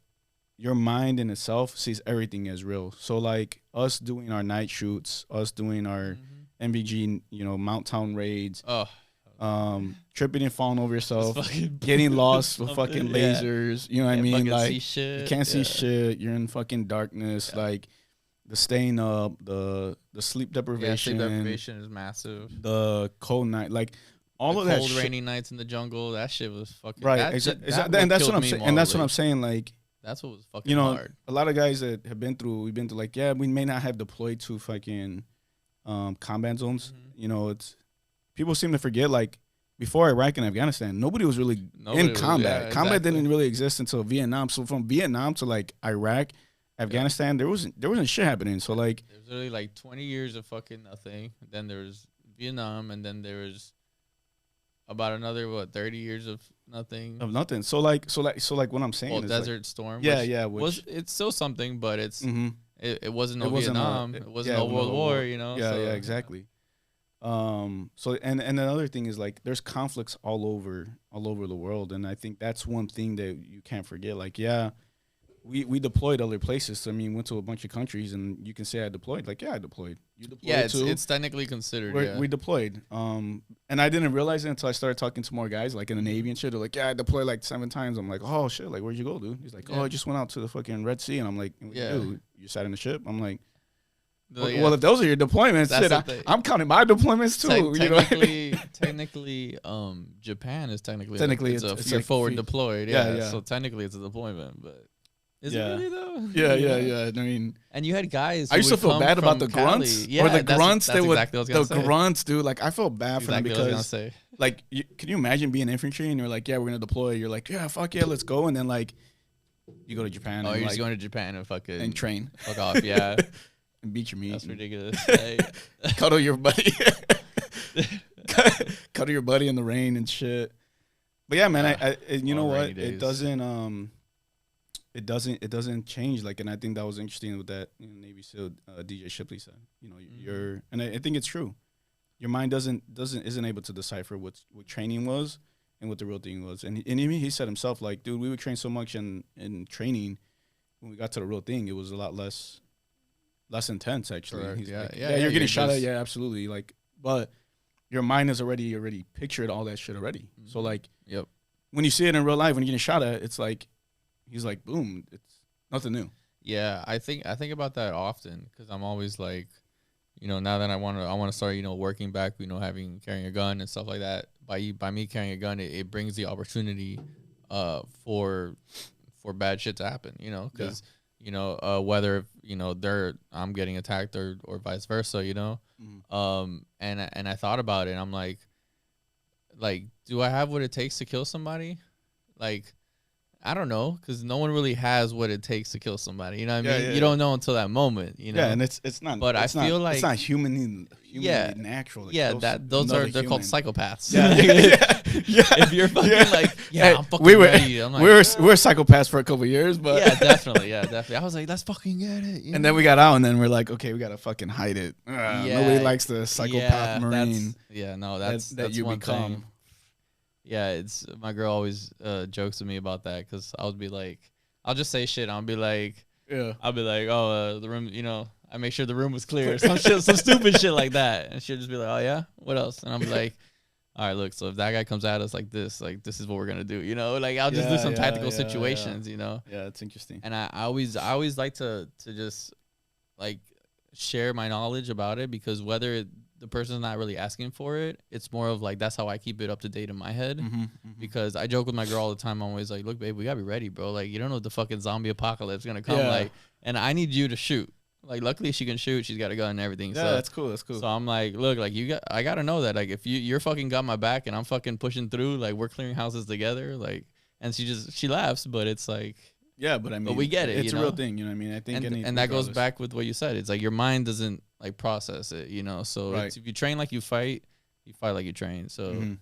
your mind in itself sees everything as real. So like us doing our night shoots, us doing our MVG, Mount Town raids, tripping and falling over yourself, getting lost with fucking lasers, you know what I mean? Like you can't see shit, you're in fucking darkness, like the staying up, the sleep deprivation. Yeah, sleep deprivation is massive. The cold night, like all of that cold, rainy nights in the jungle. That shit was fucking right. Exactly. And that's what I'm saying. And that's what I'm saying. Like that's what was fucking hard. A lot of guys that have been through, we've been through. Like, yeah, we may not have deployed to fucking combat zones. It's people seem to forget. Like before Iraq and Afghanistan, nobody was really in combat. Combat didn't really exist until Vietnam. So from Vietnam to like Iraq. Afghanistan, there wasn't shit happening. So like, there's literally like 20 years of fucking nothing. Then there was Vietnam, and then there was about another 30 years of nothing. So like what I'm saying is Desert like, Storm. It's still something, but it's it wasn't Vietnam. It wasn't a World War. Yeah, exactly. So and another thing is like there's conflicts all over the world, and I think that's one thing that you can't forget. Like we deployed other places. So, I mean, went to a bunch of countries, and you can say I deployed. Like, yeah, I deployed. You deployed Yeah, too. it's technically considered. We deployed. And I didn't realize it until I started talking to more guys, like in the Navy and shit. They're like, yeah, I deployed like 7 times. I'm like, oh shit, like where'd you go, dude? He's like, oh, I just went out to the fucking Red Sea, and I'm like, dude, you sat in the ship? I'm like, well, if those are your deployments, shit, I'm counting my deployments too. Technically, Japan is technically it's like forward deployed. Yeah, so technically it's a deployment, but is it really though? Yeah. I mean, and you had guys. I used to feel bad about the grunts, or the grunts. That's exactly what I was the grunts, dude. Like I felt bad for them because, can you imagine being infantry and you're like, yeah, we're gonna deploy. You're like, yeah, fuck yeah, let's go, and then like, you go to Japan. Oh, and you're just going to Japan and fucking and train. Fuck off, yeah. And beat your meat. That's ridiculous. Cuddle your buddy. Cuddle your buddy in the rain and shit. But yeah, man, I you know what? It doesn't change. Like, and I think that was interesting with that Navy SEAL DJ Shipley said. You know, you're, and I think it's true. Your mind isn't able to decipher what training was and what the real thing was. And he said himself, like, dude, we would train so much in training. When we got to the real thing, it was a lot less intense, actually. He's like, you're getting shot at. Yeah, absolutely. Like, but your mind has already pictured all that shit already. Mm-hmm. So like, when you see it in real life, when you're getting shot at, it's like, he's like, boom, it's nothing new. Yeah, I think about that often because I'm always like, you know, now that I want to start, you know, working back, you know, carrying a gun and stuff like that. By me carrying a gun, it brings the opportunity for bad shit to happen, you know, because you know, whether, you know, I'm getting attacked or vice versa, you know. Mm-hmm. And I thought about it, and I'm like, do I have what it takes to kill somebody? Like, I don't know, because no one really has what it takes to kill somebody. You know what I mean? You don't know until that moment, you know? Yeah, and it's not. But I feel like it's not humanly natural. They're called psychopaths. Yeah. If you're fucking like, I'm fucking ready. I'm like, we're psychopaths for a couple of years, but definitely. I was like, let's fucking get it. You know? And then we got out, and then we're like, okay, we gotta fucking hide it. Nobody likes the psychopath Marine. That's you one become. Thing. Yeah, it's my girl always jokes with me about that because I'll be like, I'll just say shit. I'll be like, oh, the room, you know, I make sure the room was clear, some stupid shit like that, and she'll just be like, oh yeah, what else? And I'm like, all right, look, so if that guy comes at us like this is what we're gonna do, you know, like I'll just do some tactical situations, you know. Yeah, it's interesting. And I always like to just like share my knowledge about it because whether the person's not really asking for it, it's more of like that's how I keep it up to date in my head. Because I joke with my girl all the time. I'm always like, look, babe, we gotta be ready, bro. Like, you don't know if the fucking zombie apocalypse is gonna come. Like, and I need you to shoot. Like, luckily she can shoot. She's got a gun and everything. Yeah, so that's cool. So I'm like, look, like I gotta know that. Like, if you're fucking got my back and I'm fucking pushing through, like we're clearing houses together. Like, and she laughs, but it's like. Yeah, but I mean, we get it. It's a real thing, you know what I mean? I think, and that goes back with what you said. It's like your mind doesn't like process it, you know. So if you train like you fight like you train. So,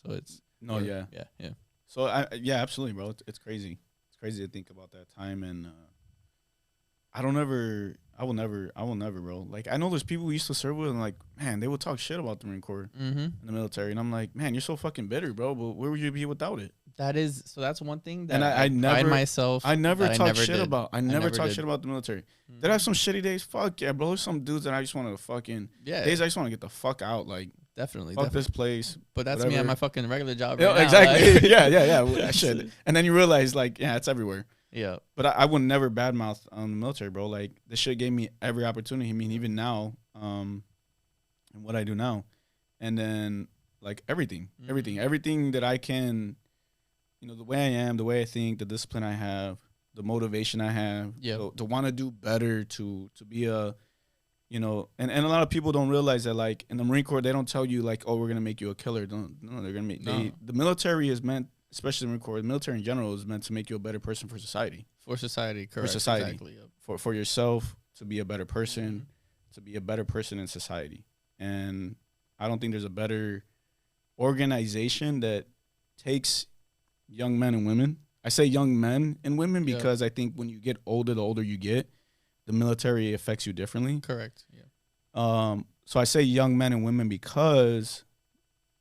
so it's yeah. So absolutely, bro. It's crazy. It's crazy to think about that time, and I will never, bro. Like, I know there's people we used to serve with, and like, man, they would talk shit about the Marine Corps in the military, and I'm like, man, you're so fucking bitter, bro. But where would you be without it? That's one thing that I never myself. I never talk shit about. I never talk did. shit about the military. Did I have some shitty days? Fuck yeah, bro. There's some dudes that I just want to fucking days I just want to get the fuck out. Like, definitely, fuck this place. But that's me at my fucking regular job. Right now, exactly. Like. I should. And then you realize, like, it's everywhere. Yeah. But I would never badmouth the military, bro. Like, this shit gave me every opportunity. I mean, even now, and what I do now, and then like everything that I can. You know, the way I am, the way I think, the discipline I have, the motivation I have, to want to do better, to be a, you know, and a lot of people don't realize that, like, in the Marine Corps, they don't tell you, like, oh, we're going to make you a killer. They're going to make, the military is meant, especially the Marine Corps, the military in general is meant to make you a better person for society. For society, correct. For society. Exactly, For yourself, to be a better person, to be a better person in society. And I don't think there's a better organization that takes young men and women. I say young men and women because I think when you get older, the older you get, the military affects you differently. Correct. Yeah. So I say young men and women because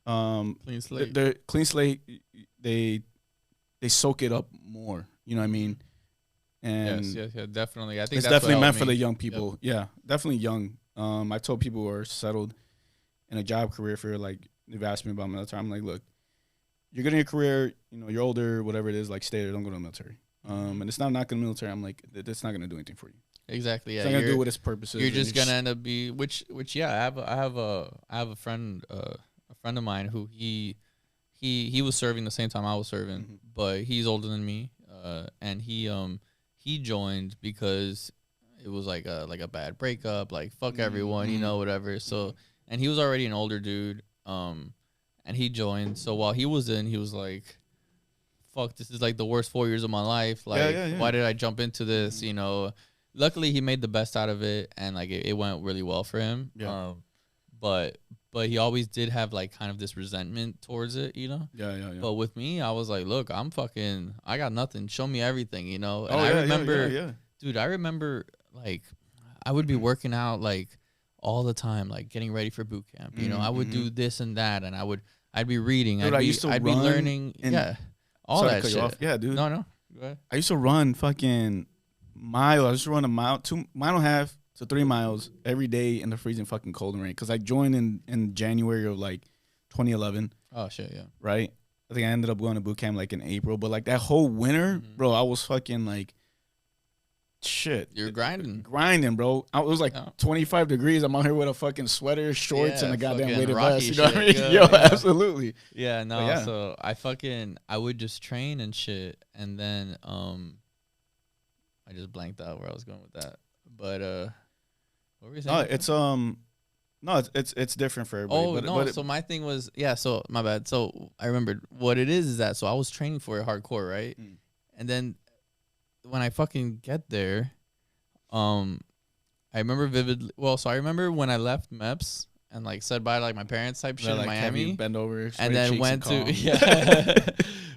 clean slate. They're clean slate. They soak it up more. You know what I mean? And yes, definitely. I think it's that's definitely meant for me. the young people. Yep. Yeah, definitely young. I told people who are settled in a job career for like, they've asked me about military. I'm like, look, you're getting a career, you know, you're older, whatever it is, like stay there, don't go to the military. And it's not going to military. I'm like, that's not going to do anything for you. Exactly. Yeah. It's not going to do what its purpose is. You're just gonna end up which yeah. I have a friend of mine who he was serving the same time I was serving, but he's older than me. And he joined because it was like a bad breakup, like fuck everyone, you know, whatever. So and he was already an older dude. And he joined. So while he was in, he was like, fuck, this is like the worst 4 years of my life. Like, why did I jump into this? You know, luckily he made the best out of it, and like it went really well for him. Yeah. But he always did have like kind of this resentment towards it, you know? Yeah. But with me, I was like, look, I got nothing. Show me everything, you know? And I remember, dude, I remember like I would be working out like all the time, like getting ready for boot camp. You know, I would do this and that, and I'd be reading. Dude, I'd be learning. All that shit. Yeah, dude. No. Go ahead. I used to run fucking miles. I used to run a mile, 2.5 miles to 3 miles every day in the freezing fucking cold and rain. Because I joined in January of like 2011. Oh shit, yeah. Right. I think I ended up going to boot camp like in April. But like that whole winter, bro, I was fucking like, shit. You're grinding, bro. It was like 25 degrees. I'm out here with a fucking sweater, shorts, and a goddamn weighted vest. You know what I mean? Yo, absolutely. Yeah, no. So I would just train and shit, and then I just blanked out where I was going with that. But what were you saying? It's different for everybody. Oh no! So my thing was So my bad. So I remembered what it is that. So I was training for it hardcore, right? And then when I fucking get there, I remember vividly. Well, so I remember when I left MEPS and like said bye to like my parents type shit in Miami. Bend over, and then went to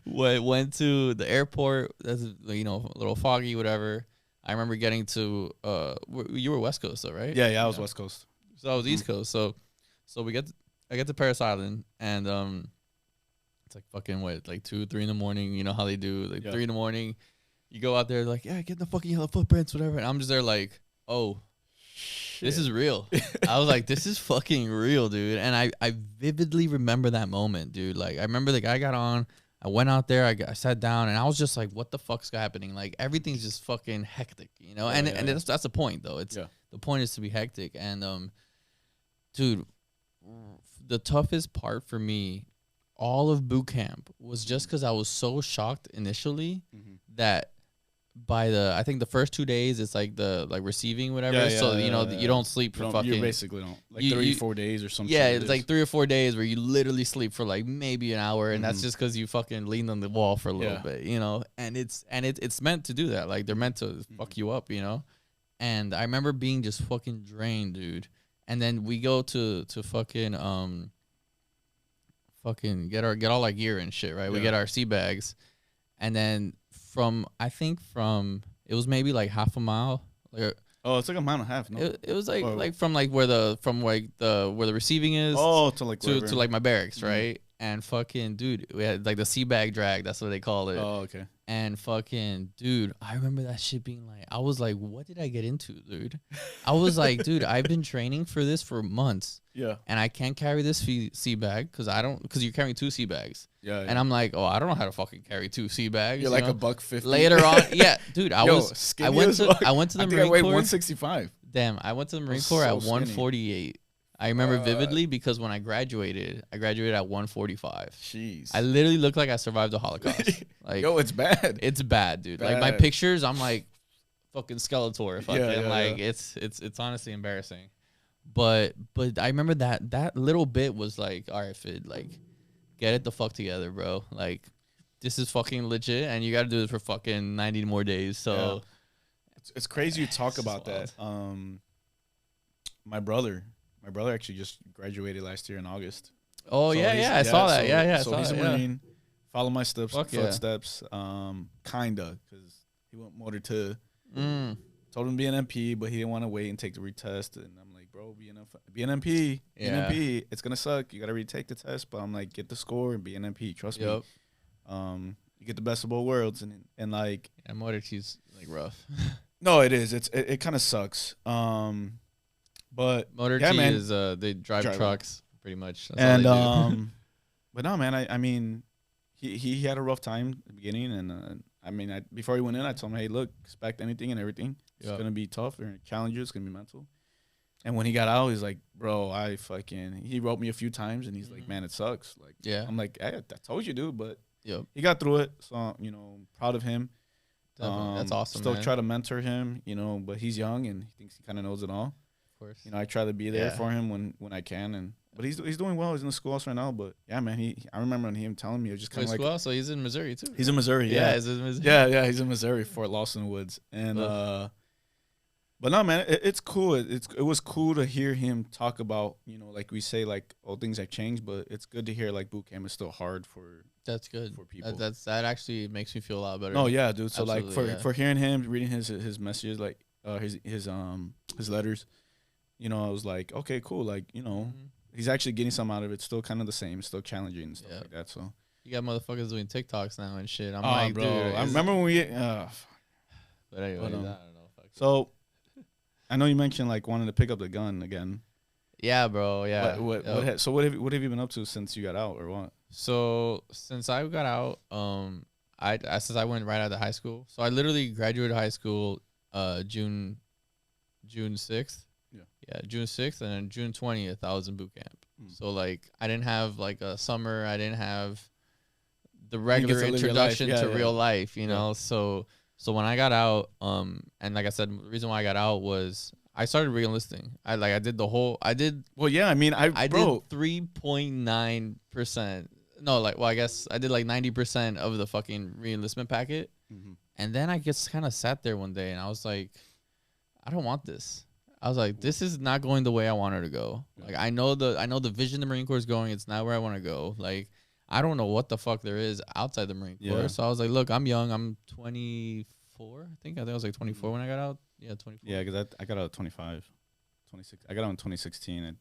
went to the airport. That's, you know, a little foggy, whatever. I remember getting to you were West Coast though, right? Yeah, I was West Coast. So I was East Coast. So I get to Paris Island, and it's like fucking like 2, 3 in the morning. You know how they do, like 3 in the morning. You go out there like, yeah, get the fucking yellow footprints, whatever. And I'm just there like, oh, shit. This is real. I was like, this is fucking real, dude. And I vividly remember that moment, dude. Like I remember the guy got on. I went out there. I sat down, and I was just like, what the fuck's happening? Like everything's just fucking hectic, you know. And that's the point, though. It's the point is to be hectic. And dude, the toughest part for me, all of boot camp, was just because I was so shocked initially that by I think the first 2 days it's like the receiving whatever. You don't sleep for fucking. You basically don't. Like 3 or 4 days or something. Yeah, it's like 3 or 4 days where you literally sleep for like maybe an hour, and that's just because you fucking leaned on the wall for a little bit, you know. And it's meant to do that. Like they're meant to fuck you up, you know. And I remember being just fucking drained, dude. And then we go to fucking get all our gear and shit, right? Yeah. We get our sea bags, and then it was maybe like half a mile. Like, it's like a mile and a half. No, it was like from where the receiving is. Oh, to like to like my barracks, right? And fucking dude, we had like the sea bag drag. That's what they call it. Oh, okay. And fucking dude, I remember that shit being like, I was like, what did I get into, dude? I was like, dude, I've been training for this for months. Yeah. And I can't carry this sea bag because you're carrying 2 sea bags. Yeah. And I'm like, I don't know how to fucking carry 2 sea bags. You're like $150. Later on, yeah, dude, I went to the Marine Corps. 165. Damn, I went to the Marine Corps at 148. I remember vividly because when I graduated at 145. Jeez. I literally looked like I survived the Holocaust. Like, yo, it's bad. It's bad, dude. Like my pictures, I'm like fucking Skeletor. It's honestly embarrassing. But I remember that little bit was like, all right, Fid, like, get it the fuck together, bro. Like, this is fucking legit, and you got to do this for fucking 90 more days. So it's crazy you talk about that. My brother actually just graduated last year in August. Oh, so I saw that. So he's a Marine. Follow my footsteps. Kinda, because he went motor to. Told him to be an MP, but he didn't want to wait and take the retest. And I'm like, bro, be an MP. Be an MP. It's gonna suck. You gotta retake the test. But I'm like, get the score and be an MP. Trust me. you get the best of both worlds, and like Motor T's like rough. No, it is. It kind of sucks. But Motor T man, is they drive trucks pretty much. That's and all they do. but no, man. I mean, he had a rough time at the beginning, and I mean, before he went in, I told him, hey, look, expect anything and everything. It's gonna be tough or challenge you. It's gonna be mental. And when he got out, he's like, bro, he wrote me a few times, and he's like, man, it sucks. Like, I'm like, hey, I told you, dude, but he got through it. So, proud of him. That's awesome. Still try to mentor him, but he's young and he thinks he kind of knows it all. Of course. I try to be there for him when I can, but he's doing well. He's in the schoolhouse right now. But yeah, man, I remember him telling me it was just kind of like schoolhouse. So he's in Missouri too. He's in Missouri. Yeah, he's in Missouri. Yeah, he's in Missouri, Fort Lawson Woods, and but no, man, it's cool. It was cool to hear him talk about, like we say, like all things have changed, but it's good to hear like boot camp is still hard for. That's good for people. That actually makes me feel a lot better. Oh yeah, dude. So absolutely, like for hearing him, reading his messages, like his letters, I was like, okay, cool. Like he's actually getting some out of it. Still kind of the same, still challenging and stuff like that. So you got motherfuckers doing TikToks now and shit. I'm like, bro, dude. I remember when we. But anyway, I don't know. So. I know you mentioned like wanting to pick up the gun again. Yeah, bro. Yeah. What have you been up to since you got out, or what? So since I got out, since I went right out of high school, so I literally graduated high school, June 6th. Yeah, June 6th, and then June 20th I was in boot camp. So like I didn't have like a summer. I didn't have the regular introduction to real life, you know. So when I got out, and like I said, the reason why I got out was I started re-enlisting. I did Well, yeah, I mean, I did 3.9%. No, I guess I did like 90% of the fucking re-enlistment packet. And then I just kind of sat there one day and I was like, I don't want this. I was like, this is not going the way I wanted to go. Like I know the vision the Marine Corps is going. It's not where I want to go. Like I don't know what the fuck there is outside the Marine Corps. So I was like, look, I'm young. I'm 24. I think I was like 24 when I got out. Yeah, 24. Yeah, because I got out at 25. 26. I got out in 2016. I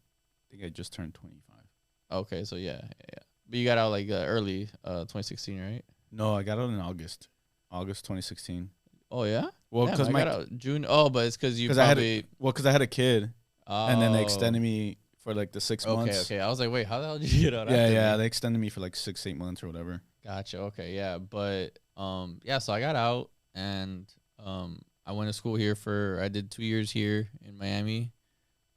think I just turned 25. Okay, so yeah. But you got out like early 2016, right? No, I got out in August 2016. Oh, yeah? Well, because I got out June. Oh, but it's because you probably... Because I had a kid. Oh. And then they extended me for like the 6 months. Okay. I was like, wait, how the hell did you get out? Yeah. They extended me for like 6-8 months or whatever. Gotcha. Okay, yeah. But, so I got out and I went to school here I did 2 years here in Miami.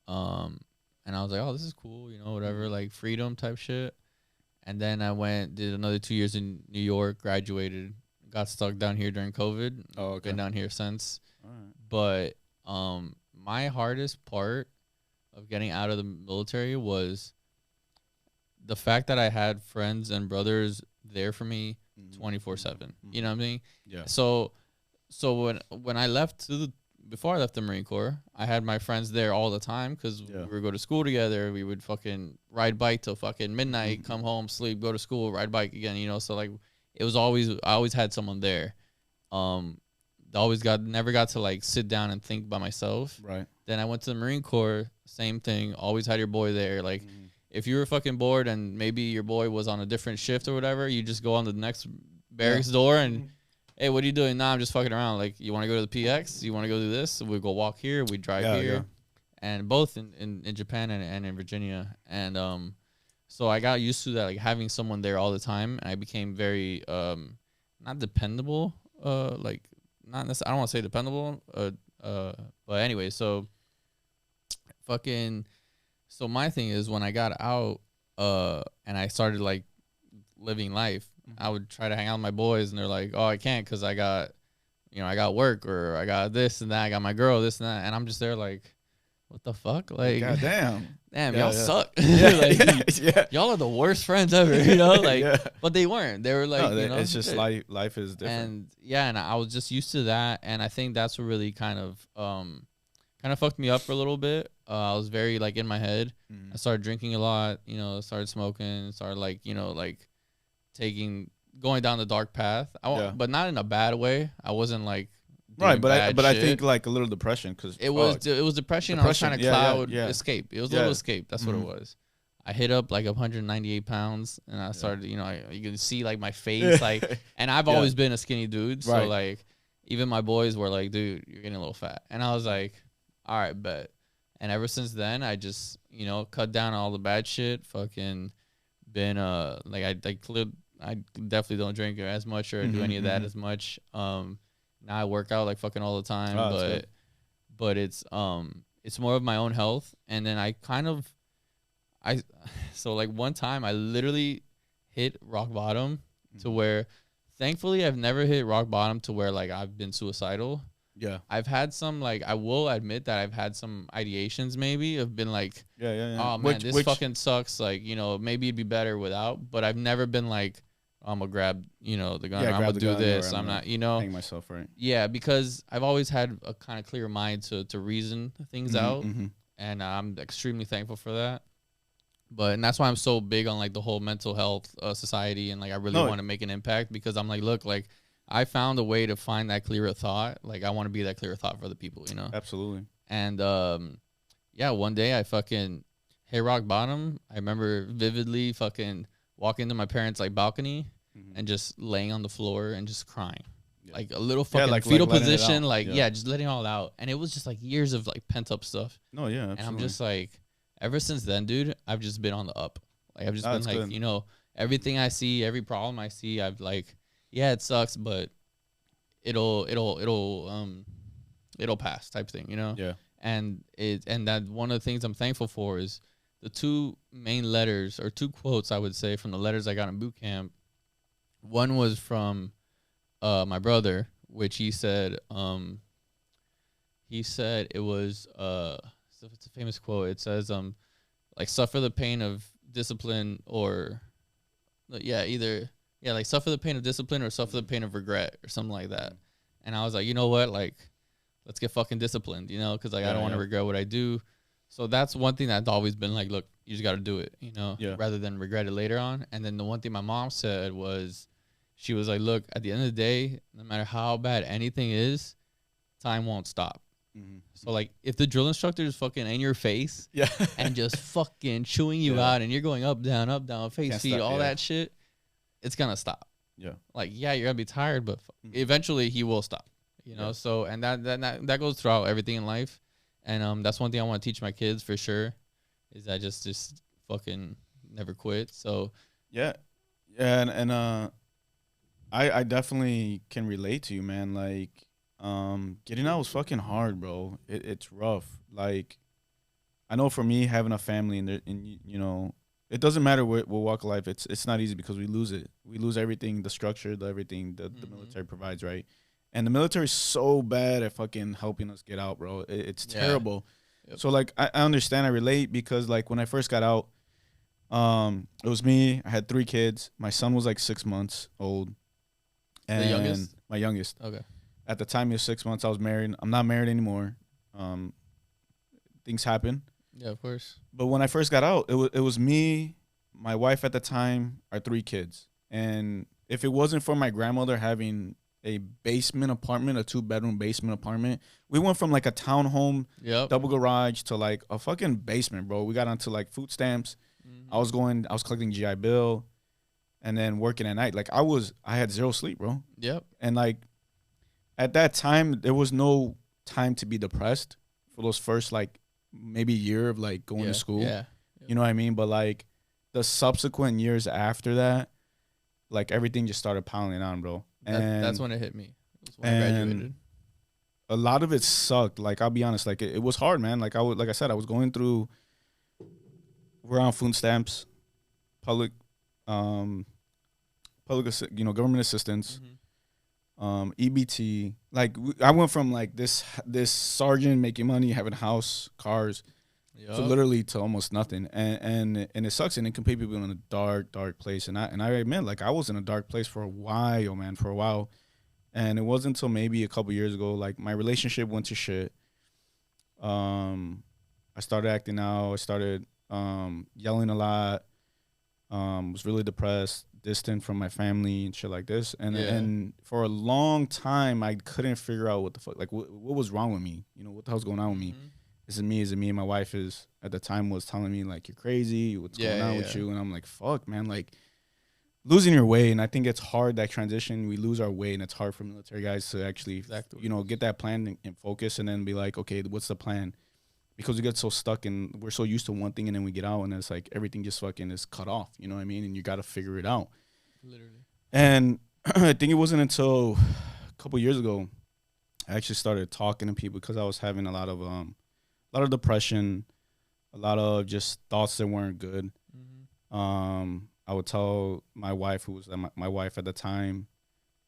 And I was like, oh, this is cool, whatever, like freedom type shit. And then I did another 2 years in New York, graduated, got stuck down here during COVID. Oh, okay. Been down here since. All right. But my hardest part of getting out of the military was the fact that I had friends and brothers there for me 24/7. You know what I mean? Yeah. So when I left before I left the Marine Corps, I had my friends there all the time because we would go to school together. We would fucking ride bike till fucking midnight, come home, sleep, go to school, ride bike again, So like it was I always had someone there. Never got to like sit down and think by myself. Right. Then I went to the Marine Corps, same thing. Always had your boy there. Like if you were fucking bored and maybe your boy was on a different shift or whatever, you just go on the next barracks door and hey, what are you doing? Nah, I'm just fucking around. Like, you want to go to the PX? You want to go do this? So we go walk here. We drive here. Yeah. And both in Japan and in Virginia. And so I got used to that, like having someone there all the time. And I became very not dependable. Like not necessarily. I don't want to say dependable. But anyway, so so my thing is when I got out and I started like living life, I would try to hang out with my boys and they're like, oh, I can't because I got work or I got this and that. I got my girl, this and that. And I'm just there like, what the fuck? Like, God damn, y'all suck. Y'all are the worst friends ever, Like, but they weren't. They were like, no, it's just life is different. And I was just used to that. And I think that's what really kind of fucked me up for a little bit. I was very like in my head. I started drinking a lot, started smoking, started like, going down the dark path, but not in a bad way. I wasn't like but I think like a little depression because it was depression. I was trying to cloud escape. It was a little escape. That's what it was. I hit up like 198 pounds, and I started, you know, you can see like my face, like, and I've always been a skinny dude, so like, even my boys were like, dude, you're getting a little fat, and I was like, all right, bet. And ever since then, I just, you know, cut down all the bad shit. Fucking been like I definitely don't drink as much or do any of that as much. Now I work out like fucking all the time, but it's more of my own health. And then so like one time I literally hit rock bottom to where, thankfully I've never hit rock bottom to where like I've been suicidal. Yeah. I've had some, like, I will admit that I've had some ideations maybe of been like, oh man, this fucking sucks. Like, you know, maybe it'd be better without, but I've never been like, I'm gonna grab, you know, the gun, or I'm gonna do this. I'm not, you know, hang myself, right? Yeah, because I've always had a kind of clear mind to reason things out, and I'm extremely thankful for that. And that's why I'm so big on like the whole mental health society, and like I really want to make an impact, because I'm like, look, like I found a way to find that clearer thought. Like I want to be that clearer thought for the people, you know? Absolutely. And yeah, one day I fucking hit rock bottom. I remember vividly fucking walking to my parents' like balcony and just laying on the floor and just crying. Like a little fucking like fetal position, like just letting it all out. And it was just like years of like pent up stuff. No, yeah, absolutely. And I'm just like, ever since then, dude, I've just been on the up. Like I've just been like, you know, everything I see, every problem I see, I've like, yeah, it sucks, but it'll pass type thing, you know? Yeah. And that one of the things I'm thankful for is the two main letters, or two quotes I would say, from the letters I got in boot camp. One was from my brother, which he said it was it's a famous quote. It says like, suffer the pain of discipline, or like suffer the pain of discipline or suffer the pain of regret, or something like that. And I was like, you know what, like, let's get fucking disciplined, you know, because like I don't want to regret what I do. So that's one thing that's always been like, look, you just got to do it, you know, rather than regret it later on. And then the one thing my mom said was, she was like, look, at the end of the day, no matter how bad anything is, time won't stop. So like, if the drill instructor is fucking in your face and just fucking chewing you out, and you're going up, down, face, feet, all that shit, it's gonna stop. Yeah. Like, yeah, you're gonna be tired, but eventually he will stop. You know. So, and that goes throughout everything in life, and that's one thing I want to teach my kids for sure, is that just fucking never quit. So. Yeah. And I definitely can relate to you, man. Like, getting out was fucking hard, bro. It's rough. Like, I know for me, having a family and you know, it doesn't matter what walk of life. It's not easy, because we lose it. We lose everything, the structure, everything the military provides, right? And the military is so bad at fucking helping us get out, bro. It's terrible. Yep. So like, I understand, I relate, because like when I first got out, it was me. I had 3 kids. My son was like 6 months old. And the youngest? My youngest. Okay. At the time he was 6 months. I was married. I'm not married anymore. Things happen. Yeah, of course. But when I first got out, it was me, my wife at the time, our 3 kids. And if it wasn't for my grandmother having a basement apartment, a 2-bedroom basement apartment, we went from like a townhome, double garage, to like a fucking basement, bro. We got onto like food stamps. I was collecting GI Bill, and then working at night. Like I had 0 sleep, bro. Yep. And like, at that time, there was no time to be depressed for those first like maybe year of like going to school. Yeah. You know what I mean? But like, the subsequent years after that, like everything just started piling on, bro. And that's when it hit me. That's when I graduated. A lot of it sucked. Like, I'll be honest, like it was hard, man. Like like I said, I was going through, we're on food stamps, public, government assistance, EBT. Like, I went from like this sergeant making money, having a house, cars, to literally to almost nothing. And it sucks, and it can put people in a dark place. And I admit, like, I was in a dark place for a while, man, And it wasn't until maybe a couple years ago, like, my relationship went to shit. I started acting out. I started yelling a lot. Was really depressed, distant from my family and shit like this. And for a long time, I couldn't figure out what the fuck, like, what was wrong with me? You know, what the hell's going on with me? is it me? Is it me? And my wife is at the time was telling me like, you're crazy. What's going on with you? And I'm like, fuck, man, like losing your way. And I think it's hard, that transition. We lose our way, and it's hard for military guys to actually, you know, get that plan and focus, and then be like, okay, what's the plan? Because we get so stuck and we're so used to one thing, and then we get out and it's like everything just fucking is cut off. You know what I mean? And you got to figure it out. Literally. And I think it wasn't until a couple years ago I actually started talking to people, because I was having a lot of depression, a lot of just thoughts that weren't good. I would tell my wife, who was my wife at the time,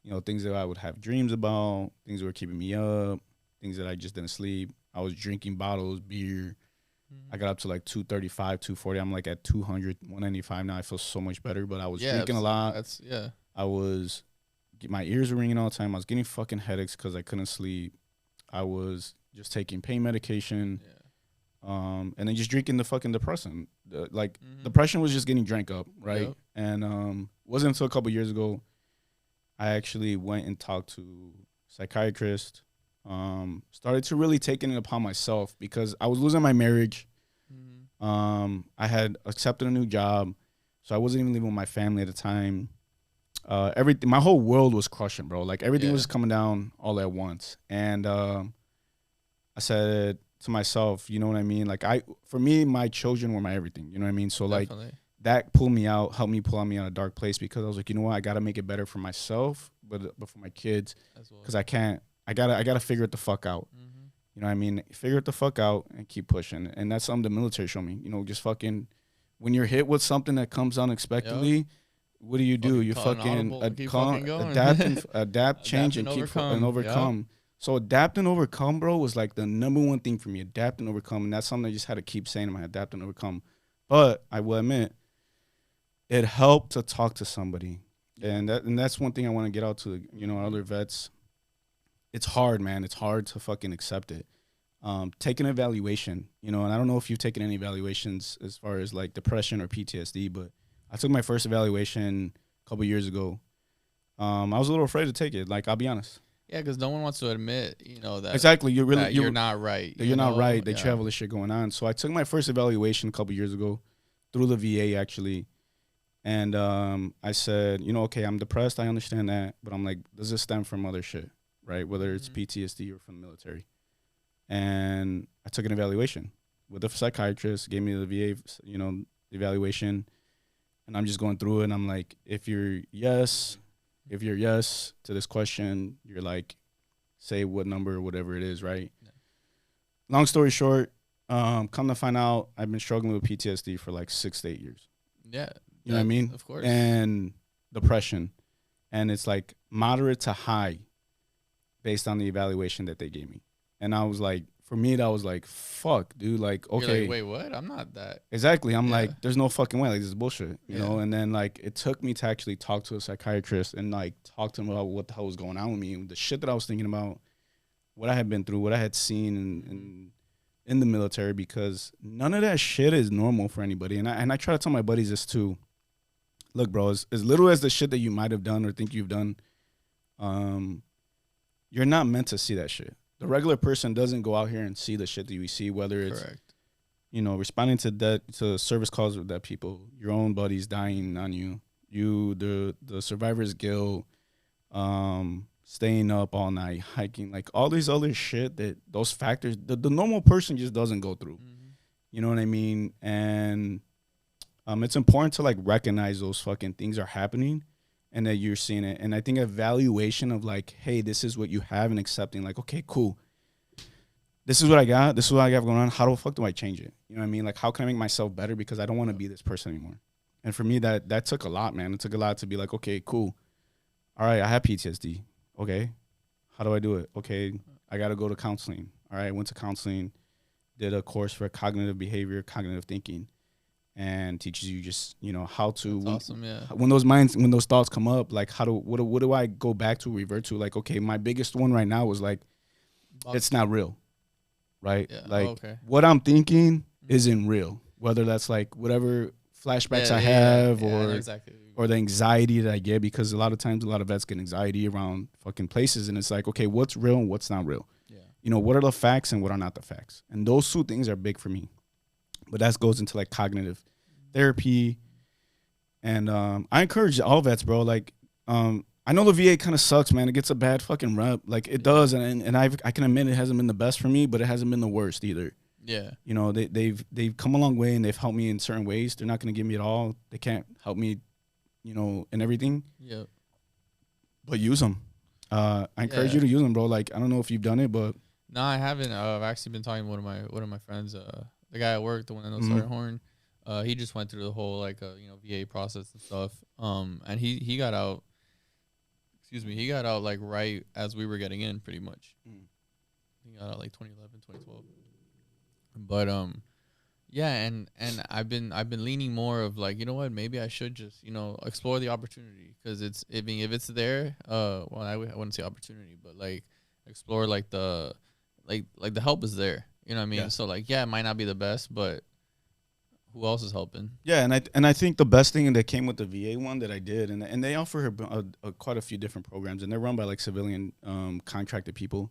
you know, things that I would have dreams about, things that were keeping me up, things that I just didn't sleep. I was drinking bottles, beer. I got up to like 235, 240. I'm like at 200, 195 now. I feel so much better, but I was drinking a lot. I was, my ears were ringing all the time. I was getting fucking headaches because I couldn't sleep. I was just taking pain medication. And then just drinking the fucking depressant. Depression was just getting drank up, right? Yep. And wasn't until a couple years ago I actually went and talked to a psychiatrist. Started to really taking it upon myself, because I was losing my marriage. I had accepted a new job, so I wasn't even living with my family at the time. Everything, my whole world was crushing, bro. Like everything was coming down all at once. And I said to myself, you know what I mean? Like for me, my children were my everything. You know what I mean? So Definitely. Like that pulled me out, helped me pull me out of a dark place, because I was like, you know what? I got to make it better for myself, but for my kids, because I gotta figure it the fuck out. You know what I mean? Figure it the fuck out and keep pushing. And that's something the military showed me. You know, just fucking, when you're hit with something that comes unexpectedly, what do? You fucking adapt, change, and keep and overcome. Yep. So adapt and overcome, bro, was like the number one thing for me. Adapt and overcome. And that's something I just had to keep saying to my adapt and overcome. But I will admit, it helped to talk to somebody. And that's one thing I want to get out to, you know, other vets. It's hard, man. It's hard to fucking accept it. Take an evaluation, you know, and I don't know if you've taken any evaluations as far as like depression or PTSD, but I took my first evaluation a couple years ago. I was a little afraid to take it. Like, I'll be honest. Yeah, because no one wants to admit, you know, that exactly you're not right. You're not right. That you have all this shit going on. So I took my first evaluation a couple years ago through the VA, actually. And I said, you know, okay, I'm depressed. I understand that. But I'm like, does this stem from other shit, right? Whether it's PTSD or from the military. And I took an evaluation with a psychiatrist, gave me the VA, you know, evaluation. And I'm just going through it. And I'm like, if you're yes to this question, you're like, say what number or whatever it is, right? Yeah. Long story short, come to find out, I've been struggling with PTSD for like 6 to 8 years. Yeah. You know what I mean? Of course. And depression. And it's like moderate to high based on the evaluation that they gave me. And I was like, for me, that was like, fuck, dude. Like, okay. You're like, wait, what? I'm not that. Exactly. I'm like, there's no fucking way. Like, this is bullshit, you know? And then, like, it took me to actually talk to a psychiatrist and, like, talk to him about what the hell was going on with me, and the shit that I was thinking about, what I had been through, what I had seen in the military, because none of that shit is normal for anybody. And I try to tell my buddies this, too. Look, bro, as little as the shit that you might have done or think you've done, you're not meant to see that shit. The regular person doesn't go out here and see the shit that you see, whether it's, you know, responding to service calls with dead people, your own buddies dying on you, the survivor's guilt, staying up all night, hiking, like all these other shit that those factors, the normal person just doesn't go through. You know what I mean? And it's important to like recognize those fucking things are happening and that you're seeing it. And I think evaluation of like, hey, this is what you have, and accepting like, okay, cool. This is what I got. This is what I got going on. How the fuck do I change it? You know what I mean? Like, how can I make myself better? Because I don't want to be this person anymore. And for me, that took a lot, man. It took a lot to be like, okay, cool. All right, I have PTSD. Okay. How do I do it? Okay, I got to go to counseling. All right, I went to counseling, did a course for cognitive behavior, cognitive thinking, and teaches you just, you know, how to, when those thoughts come up, like what do I go back to, revert to? Like, okay, my biggest one right now was like, it's not real, right? Yeah. Like what I'm thinking isn't real, whether that's like whatever flashbacks I have or the anxiety that I get, because a lot of times a lot of vets get anxiety around fucking places, and it's like, okay, what's real and what's not real? Yeah. you know, what are the facts and what are not the facts? And those two things are big for me. But that goes into like cognitive therapy. And I encourage all vets, bro. Like, I know the VA kind of sucks, man. It gets a bad fucking rep. Like, it does. And I can admit it hasn't been the best for me, but it hasn't been the worst either. Yeah. You know, they've come a long way and they've helped me in certain ways. They're not going to give me it all. They can't help me, you know, in everything. Yeah. But use them. I encourage you to use them, bro. Like, I don't know if you've done it, but no, I haven't. I've actually been talking to one of my friends, the guy at work, the one that knows Sergeant Horn. He just went through the whole like you know, VA process and stuff. And he got out. Excuse me, he got out like right as we were getting in, pretty much. He got out like 2011, 2012. But yeah, and I've been leaning more of like, you know what, maybe I should just, you know, explore the opportunity, because if it's there, well, I wouldn't say opportunity, but like explore like the help is there, you know what I mean? Yeah. So like, yeah, it might not be the best, but who else is helping? Yeah, and I think the best thing that came with the VA one that I did, and they offer quite a few different programs, and they're run by like civilian contracted people.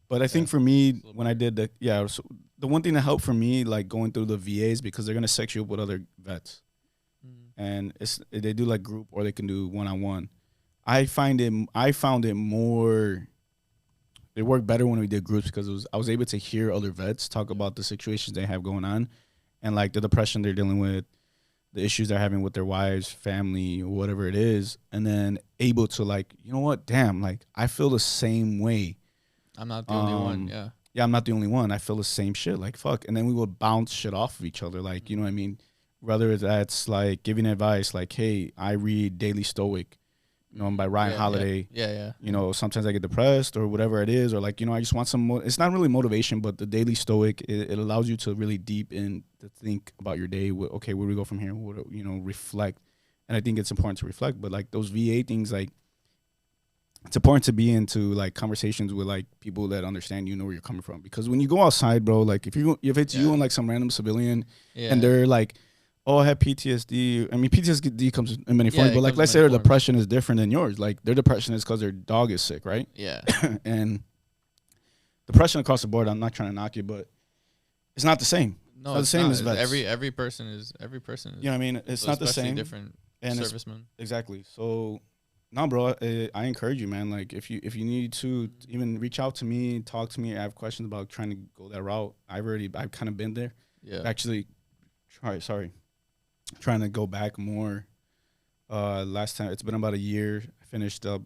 But I think for me, when I did so the one thing that helped for me, like going through the VAs, because they're gonna sex you up with other vets, and they do like group or they can do one-on-one. I found it more. It worked better when we did groups, because I was able to hear other vets talk about the situations they have going on, and like the depression they're dealing with, the issues they're having with their wives, family, or whatever it is, and then able to like, you know what, damn, like I feel the same way. I'm not the only one, yeah. Yeah, I'm not the only one. I feel the same shit, like fuck. And then we would bounce shit off of each other, like, you know what I mean? Whether that's like giving advice, like, hey, I read Daily Stoic, you know, by Ryan Holiday. Yeah. You know, sometimes I get depressed or whatever it is, or like, you know, I just want some it's not really motivation, but the Daily Stoic, it allows you to really deep in to think about your day. Okay, where do we go from here? You know, reflect. And I think it's important to reflect, but like those VA things, like, it's important to be into like conversations with like people that understand, you know, where you're coming from. Because when you go outside, bro, like if it's you and like some random civilian and they're like, oh, I have PTSD. I mean, PTSD comes in many forms, but like let's say their depression is different than yours. Like their depression is because their dog is sick, right? Yeah. And depression across the board, I'm not trying to knock you, but it's not the same. No, it's not the same as vets. Every person is. You know what I mean? It's not the same. Different and servicemen. Exactly. So. No, bro, I encourage you, man. Like, if you need to even reach out to me, talk to me. I have questions about trying to go that route. I've kind of been there. Yeah. Actually, trying to go back more. Last time, it's been about a year. I finished up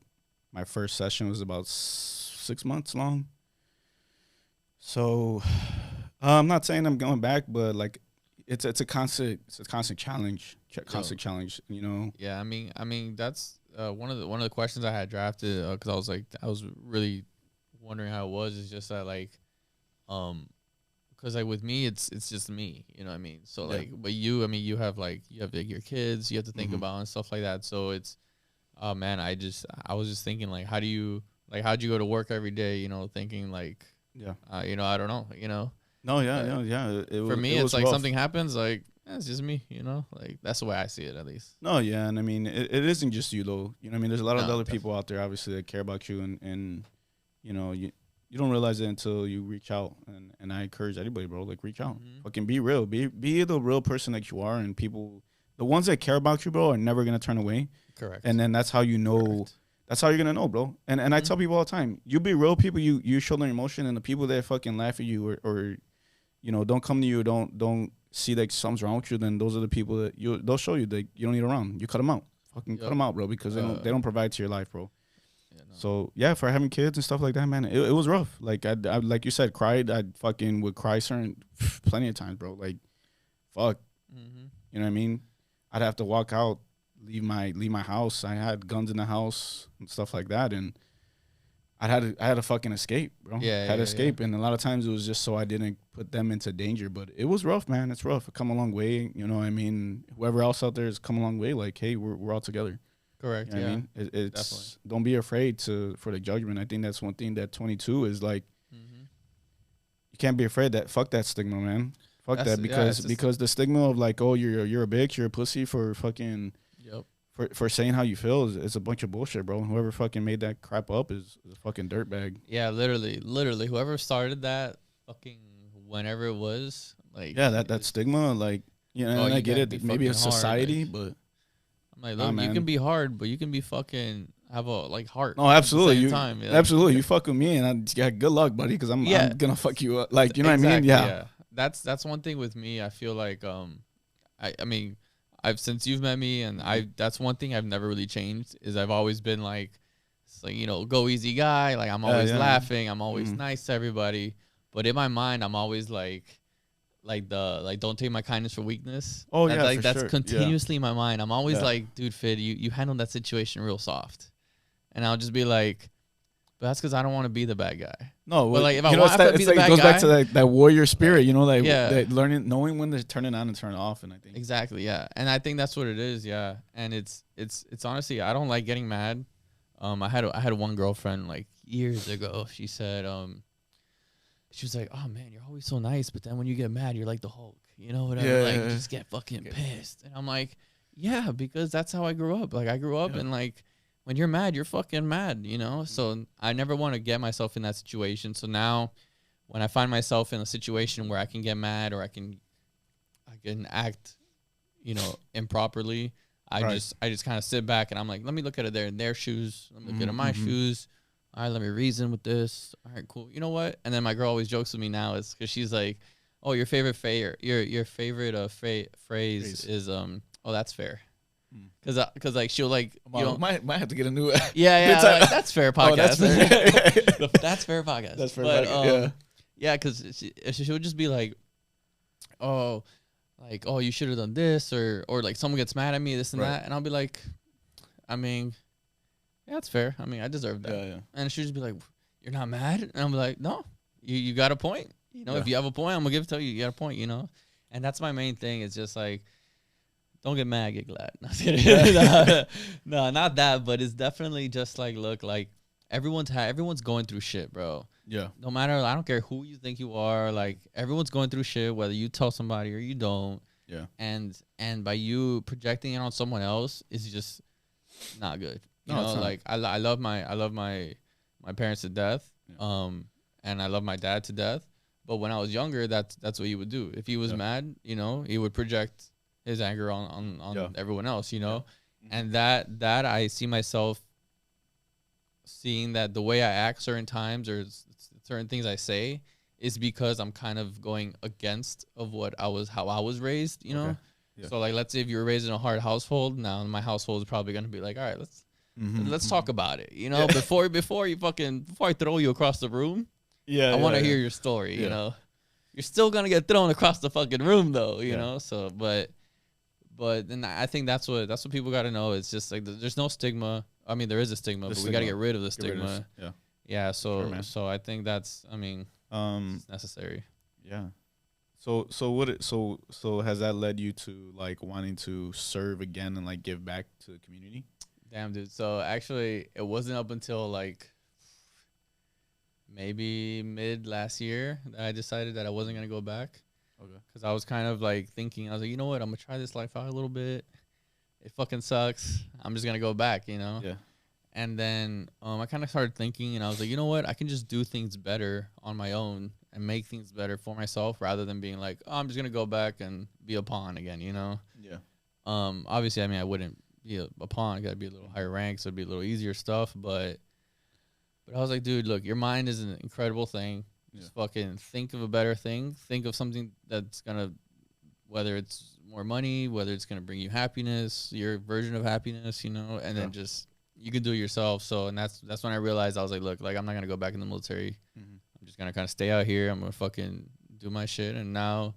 my first session. It was about 6 months long. So, I'm not saying I'm going back, but like, it's a constant challenge. Challenge. You know. Yeah, I mean that's. One of the questions I had drafted, because I was really wondering how it was, is just that like, because like with me it's just me, you know what I mean? So like, but you have like your kids you have to think about and stuff like that. So it's, oh man, I was just thinking like, how'd you go to work every day, you know, thinking like, you know, I don't know, you know. No, yeah. For me, it's like rough. Something happens, like, it's just me, you know, like that's the way I see it, at least. No, yeah, and I mean, it isn't just you though. You know, what I mean, there's a lot of other people out there, obviously, that care about you, and you know, you don't realize it until you reach out. And I encourage anybody, bro, like reach out, fucking be real, be the real person that you are, and people, the ones that care about you, bro, are never gonna turn away. Correct. And then that's how you know. Correct. That's how you're gonna know, bro. And I tell people all the time, you be real people, you show their emotion, and the people that fucking laugh at you or you know, don't come to you, don't see like something's wrong with you, then those are the people that they'll show you that you don't need around. You cut them out. Fucking cut them out, bro, because they don't provide to your life, bro. Yeah, no. So yeah, for having kids and stuff like that, man, it was rough. Like I like you said, cried. I fucking would cry plenty of times, bro. Like, fuck, you know what I mean? I'd have to walk out, leave my house. I had guns in the house and stuff like that, and I had to fucking escape, bro. I had to escape, and a lot of times it was just so I didn't put them into danger. But it was rough, man. It's rough. It come a long way, you know what I mean? Whoever else out there has come a long way. Like, hey, we're all together. Correct. You know what I mean? It's definitely. Don't be afraid for the judgment. I think that's one thing that 22 is like. You can't be afraid that. Fuck that stigma, man. Fuck that, because the stigma of like, oh, you're a bitch, you're a pussy for fucking. for saying how you feel is a bunch of bullshit, bro. And whoever fucking made that crap up is a fucking dirtbag. Yeah, literally, whoever started that fucking whenever it was, like, yeah, that stigma, like, you know, and I get it. Maybe it's society, hard, but I'm like, look, you can be hard, but you can be fucking have a like heart. No, absolutely, at the same time. Absolutely, you fuck with me, and good luck, buddy, because I'm gonna fuck you up. Like, you know what I mean? Yeah. That's one thing with me. I feel like I mean, since you've met me, and that's one thing I've never really changed is I've always been like, it's like, you know, go easy guy. Like, I'm always laughing. I'm always nice to everybody. But in my mind, I'm always like don't take my kindness for weakness. Oh, that's continuously in my mind. I'm always like, dude, Fid, you handled that situation real soft, and I'll just be like, but that's because I don't want to be the bad guy. No, but like if I want to be the bad guy, it goes back to that warrior spirit, you know, like that knowing when to turn it on and turn it off. And I think exactly, yeah, and I think that's what it is, yeah. And it's honestly, I don't like getting mad. I had one girlfriend like years ago. She said, she was like, "Oh man, you're always so nice, but then when you get mad, you're like the Hulk, you know, whatever. Like, you just get fucking pissed." And I'm like, "Yeah, because that's how I grew up. Like, I grew up and like." When you're mad, you're fucking mad, you know? So I never want to get myself in that situation. So now when I find myself in a situation where I can get mad or I can act, you know, improperly, I just kind of sit back and I'm like, let me look at it in their shoes. Let me look at my shoes. All right, let me reason with this. All right, cool. You know what? And then my girl always jokes with me now is because she's like, oh, your favorite phrase is, oh, that's fair. Cause like she'll like you know, might have to get a new like, that's fair podcast. Oh, that's fair. That's fair podcast. That's fair. But, cause she would just be like, oh, you should have done this, or like someone gets mad at me, this and that, and I'll be like, I mean, yeah, that's fair. I mean, I deserve that. And she'll just be like, you're not mad, and I'm like, no, you got a point. You know, if you have a point, I'm gonna give it to you. You got a point. You know, and that's my main thing. It's just like, don't get mad, get glad. No, not that, but it's definitely just like, look, like everyone's going through shit, bro. Yeah. No matter, I don't care who you think you are, like everyone's going through shit, whether you tell somebody or you don't. Yeah. And by you projecting it on someone else is just not good. You know, like I love my parents to death. Yeah. And I love my dad to death. But when I was younger, that's what he would do. If he was mad, you know, he would project his anger on everyone else, you know, and that I see myself seeing that the way I act certain times or certain things I say is because I'm kind of going against of how I was raised, you know. Okay. Yeah. So like, let's say if you were raised in a hard household, now my household is probably gonna be like, all right, let's talk about it, you know, before I throw you across the room. I want to hear your story, you know. You're still gonna get thrown across the fucking room though, you know. So But then I think that's what people got to know. It's just like there's no stigma. I mean, there is a stigma, but we got to get rid of the stigma. Yeah. So I think that's, I mean, it's necessary. Yeah. So has that led you to like wanting to serve again and like give back to the community? Damn, dude. So actually, it wasn't up until like maybe mid last year that I decided that I wasn't gonna go back. Okay. Because I was kind of like thinking, I was like, you know what, I'm gonna try this life out a little bit. It fucking sucks. I'm just gonna go back, you know. Yeah. And then I kind of started thinking, and I was like, you know what, I can just do things better on my own and make things better for myself rather than being like, oh, I'm just gonna go back and be a pawn again, you know. Yeah. Obviously, I mean, I wouldn't be a pawn. Gotta be a little higher rank, so it'd be a little easier stuff. But I was like, dude, look, your mind is an incredible thing. Just fucking think of a better thing. Think of something that's gonna, whether it's more money, whether it's gonna bring you happiness, your version of happiness, you know, and then just you can do it yourself. So, and that's when I realized I was like, look, like I'm not gonna go back in the military. I'm just gonna kind of stay out here. I'm gonna fucking do my shit. And now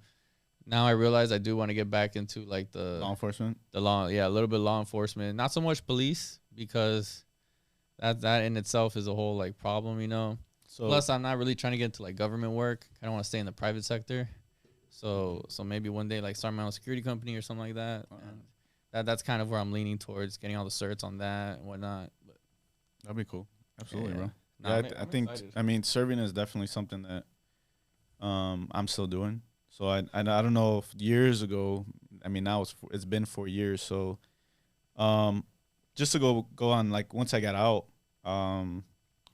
I realize I do want to get back into like the law enforcement. A little bit of law enforcement. Not so much police because that in itself is a whole like problem, you know. So, plus, I'm not really trying to get into like government work. I don't want to stay in the private sector. So maybe one day like start my own security company or something like that. And that's kind of where I'm leaning towards, getting all the certs on that and whatnot. But that'd be cool. Absolutely, bro. No, I think excited. I mean, serving is definitely something that I'm still doing. So I don't know if years ago. I mean, now it's been 4 years. So just to go on, like, once I got out,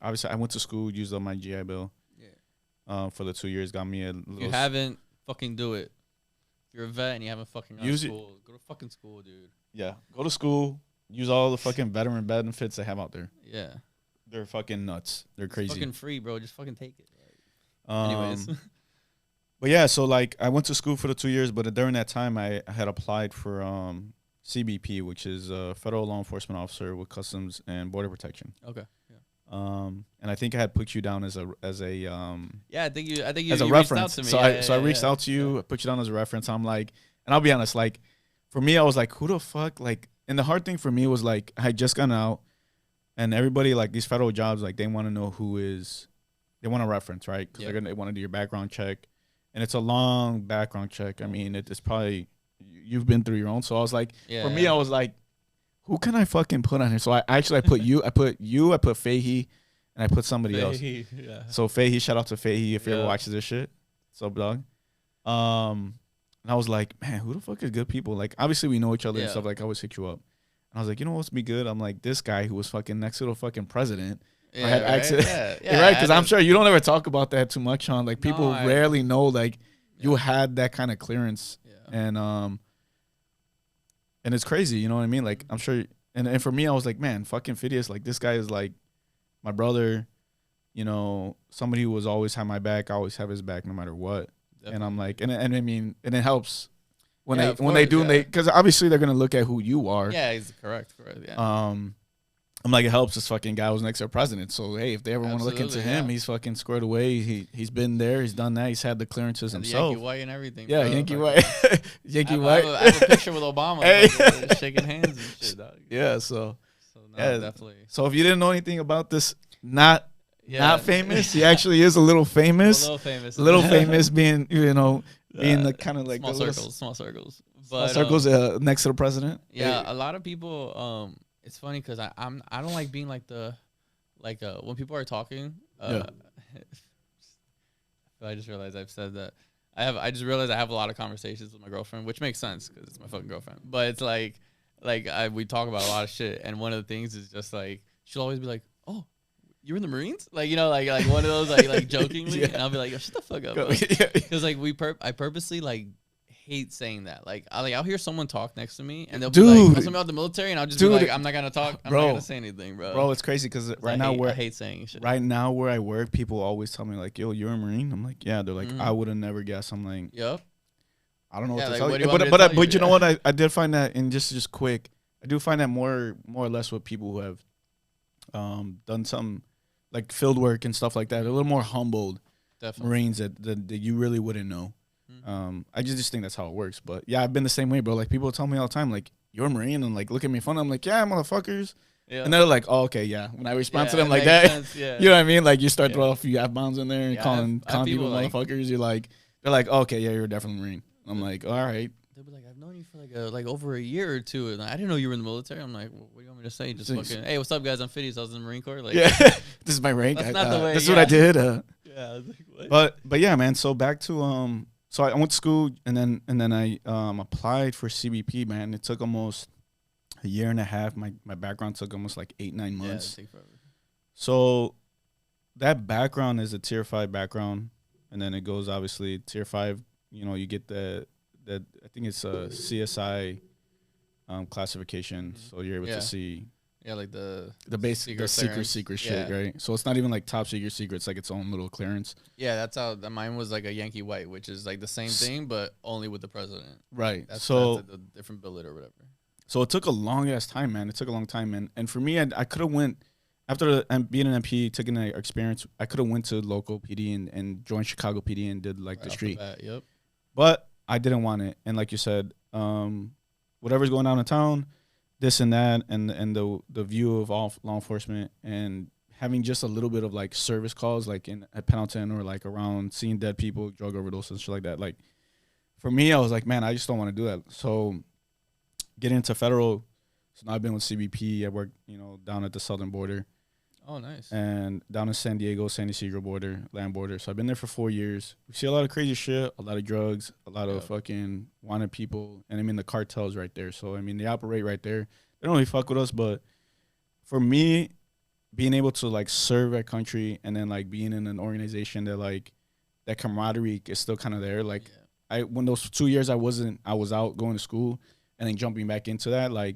obviously I went to school, used up my GI Bill. Yeah. For the 2 years, got me a little. If you haven't, fucking do it. If you're a vet and you haven't fucking gone to school, go to fucking school, dude. Yeah, go to school. Use all the fucking veteran benefits they have out there. Yeah. They're fucking nuts. They're crazy. It's fucking free, bro. Just fucking take it. Anyways. But yeah, so like I went to school for the 2 years, but during that time I had applied for CBP, which is a federal law enforcement officer with Customs and Border Protection. Okay. Yeah. And I think I had put you down as a yeah, I think you as a you reference. Reached out to me. So I reached out to you, I put you down as a reference. I'm like, and I'll be honest, like for me, I was like, who the fuck? Like, and the hard thing for me was like I had just gotten out, and everybody, like, these federal jobs, like, they want to know they want a reference, right? Because they want to do your background check, and it's a long background check. I mean, it's probably you've been through your own. So I was like, for me, I was like, who can I fucking put on here? So I put you, I put Fahey, and I put somebody else. Yeah. So Fahey, shout out to Fahey if you ever watches this shit. What's up, dog? And I was like, man, who the fuck is good people? Like, obviously we know each other and stuff. Like, I always hit you up. And I was like, you know what's be good? I'm like, this guy who was fucking next to the fucking president. Yeah, I had right? access. Yeah, right? Because I'm sure you don't ever talk about that too much, Sean. Like, people rarely know, like, you had that kind of clearance. Yeah. And it's crazy, you know what I mean? Like, I'm sure. And for me, I was like, man, fucking Phidias, like, this guy is like my brother, you know, somebody who was always had my back. I always have his back no matter what. Definitely. And I'm like, and I mean, and it helps when they do, because obviously they're gonna look at who you are. Yeah, he's correct. Yeah. I'm like, it helps this fucking guy who's next to the president. So hey, if they ever want to look into him, he's fucking squared away. He's been there, he's done that, he's had the clearances himself. Yankee White and everything. Yeah, bro. Yankee White. Yankee White. I have a picture with Obama, hey. Shaking hands and shit, dog. Yeah, so definitely. So if you didn't know anything about this, not famous, he actually is a little famous. A little famous, being, you know, being the kind of like small circles. But, circles next to the president. Yeah, a lot of people. It's funny because I don't like being like when people are talking. I just realized I've said that. I just realized I have a lot of conversations with my girlfriend, which makes sense because it's my fucking girlfriend. But it's like we talk about a lot of shit, and one of the things is just like she'll always be like, "Oh, you're in the Marines?" Like, you know, like one of those like jokingly, and I'll be like, "Oh, shut the fuck up," because like I purposely like hate saying that. Like I'll hear someone talk next to me, and they'll be like, something about the military, and I'll just be like, I'm not gonna talk. I'm not gonna say anything, bro. Bro, it's crazy because I hate saying shit. Right now where I work, people always tell me like, "Yo, you're a Marine." I'm like, "Yeah." They're like, "I would have never guessed." I'm like, "Yep." I don't know what to tell you. But you know what? I did find that, and just quick, I do find that more or less with people who have done some like field work and stuff like that. They're a little more humbled. Definitely. Marines that you really wouldn't know. I just think that's how it works. But yeah, I've been the same way, bro. Like, people tell me all the time, like, "You're a Marine," and like look at me funny. I'm like, "Yeah, motherfuckers." Yeah. And they're like, "Oh, okay, yeah." When I respond to them like that, you know what I mean? Like, you start throwing a few F-bombs in there and calling people motherfuckers. You're like, they're like, oh, "Okay, yeah, you're definitely a Marine." I'm like, all right. They'll be like, "I've known you for like over a year or two, and I didn't know you were in the military." I'm like, well, "What do you want me to say? Just fucking, hey, what's up, guys? I'm Phidias. I was in the Marine Corps." Like, yeah, this is my rank. That's not the way. This is what I did. Yeah, I was like, what? But yeah, man. So back to so I went to school, and then I applied for CBP. Man, it took almost a year and a half. My background took almost like 8-9 months. Yeah, it takes forever. So that background is a Tier 5 background, and then it goes obviously Tier 5. You know, you get the I think it's a CSI classification, so you're able to see. Yeah, like the basic, the secret shit, right? So it's not even like top secret. It's like its own little clearance. Yeah, that's how mine was, like a Yankee White, which is like the same thing, but only with the president. Right. That's a different billet or whatever. So it took a long ass time, man. It took a long time, and for me, I could have went after being an MP, taking the experience. I could have went to local PD and joined Chicago PD and did like the street. Yep. But I didn't want it, and like you said, whatever's going on in town, this and that, and the view of all law enforcement, and having just a little bit of like service calls, like at Pendleton or like around seeing dead people, drug overdose and shit like that. Like, for me, I was like, man, I just don't want to do that. So getting into federal, so now I've been with CBP. I work, you know, down at the southern border. Oh, nice. And down in San Diego, San Ysidro border, land border. So I've been there for 4 years. We see a lot of crazy shit, a lot of drugs, a lot of fucking wanted people. And I mean, the cartel's right there. So, I mean, they operate right there. they don't really fuck with us. But for me, being able to like serve our country and then like being in an organization that like that camaraderie is still kind of there. Like when those 2 years I was out going to school and then jumping back into that, like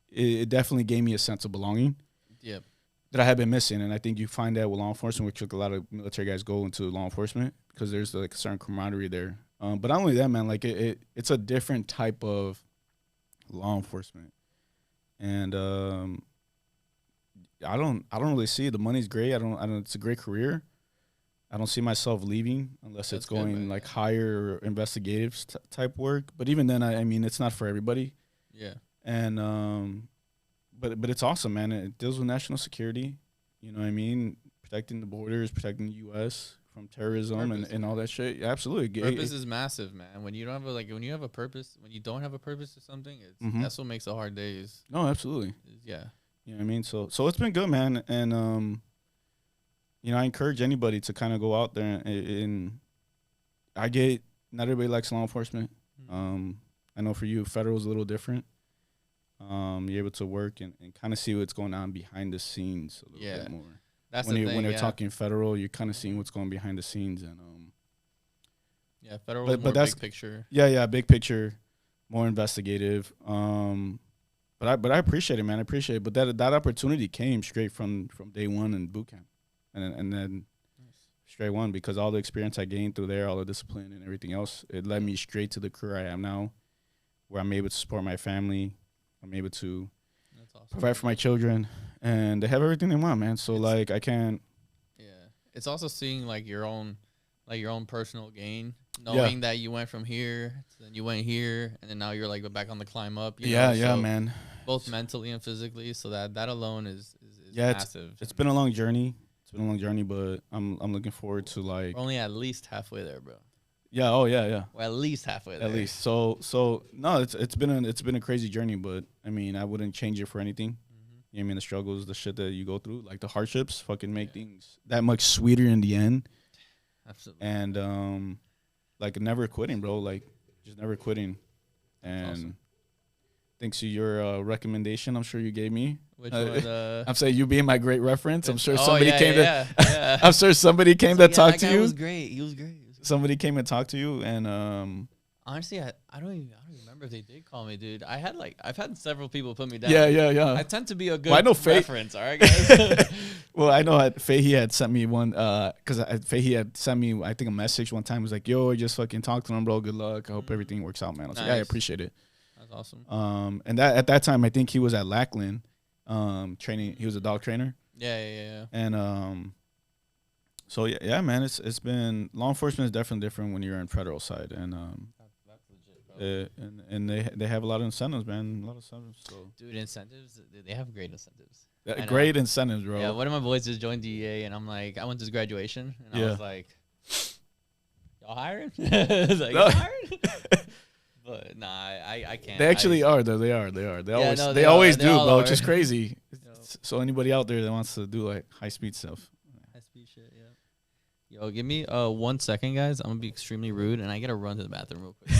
it definitely gave me a sense of belonging. Yep. That I had been missing, and I think you find that with law enforcement, which a lot of military guys go into law enforcement because there's like a certain camaraderie there. But not only that, man, like it's a different type of law enforcement, and I don't really see it. The money's great. I don't. It's a great career. I don't see myself leaving unless it's going like higher investigative type work. But even then, I mean, it's not for everybody. Yeah. And but it's awesome, man. It deals with national security. You know what I mean? Protecting the borders, protecting the U.S. from terrorism and all that shit. Absolutely. Purpose is massive, man. When you don't have when you have a purpose, when you don't have a purpose to something, that's what makes the hard days. No, absolutely. Yeah. You know what I mean? So it's been good, man. And you know, I encourage anybody to kind of go out there and I get not everybody likes law enforcement. I know for you, federal is a little different. You're able to work and kind of see what's going on behind the scenes a little bit more. That's when you're talking federal, you're kind of seeing what's going behind the scenes and federal, but that's big picture. Yeah, big picture, more investigative. But I appreciate it, man. I appreciate it. But that opportunity came straight from day one in boot camp, and then straight one because all the experience I gained through there, all the discipline and everything else, it led me straight to the career I am now, where I'm able to support my family. I'm able to provide for my children, and they have everything they want, man. So like I can't. Yeah, it's also seeing like your own personal gain, knowing that you went from here, then you went here, and then now you're like back on the climb up. You know? So man. Both mentally and physically, so that alone is massive. It's been a long journey. But I'm looking forward to like. We're only at least halfway there, bro. Yeah. Oh yeah. We're at least halfway there. At least. So no, it's been a crazy journey, but I mean I wouldn't change it for anything. You know what I mean? The struggles, the shit that you go through, like the hardships, fucking make things that much sweeter in the end. Absolutely. And like never quitting, bro. Like just never quitting. And awesome. Thanks to your recommendation, I'm sure you gave me. Which one? I'm saying you being my great reference. I'm sure somebody came to. I'm sure somebody came to talk to you. He was great. Somebody came and talked to you, and honestly, I don't even remember if they did call me, dude. I've had several people put me down. Yeah. I tend to be a good reference. All right, guys. Well, I know Faye had sent me one because Faye had sent me I think a message one time. It was like, "Yo, I just fucking talked to him, bro. Good luck. I hope everything works out, man." I was like, "Yeah, I appreciate it." That's awesome. And that at that time, I think he was at Lackland, training. He was a dog trainer. Yeah. And so yeah, man, it's been law enforcement is definitely different when you're on federal side, and that's legit, bro. And they have a lot of incentives, man, a lot of incentives. So dude, incentives, they have great incentives. Great incentives, bro. Yeah, one of my boys just joined DEA, and I'm like, I went to his graduation, and I was like, y'all hiring? Like, y'all hiring? But nah, I can't. They actually are though. They are. They always do, bro. Which is crazy. So anybody out there that wants to do like high speed stuff. High speed shit, yeah. Yo, give me 1 second, guys. I'm gonna be extremely rude, and I gotta run to the bathroom real quick.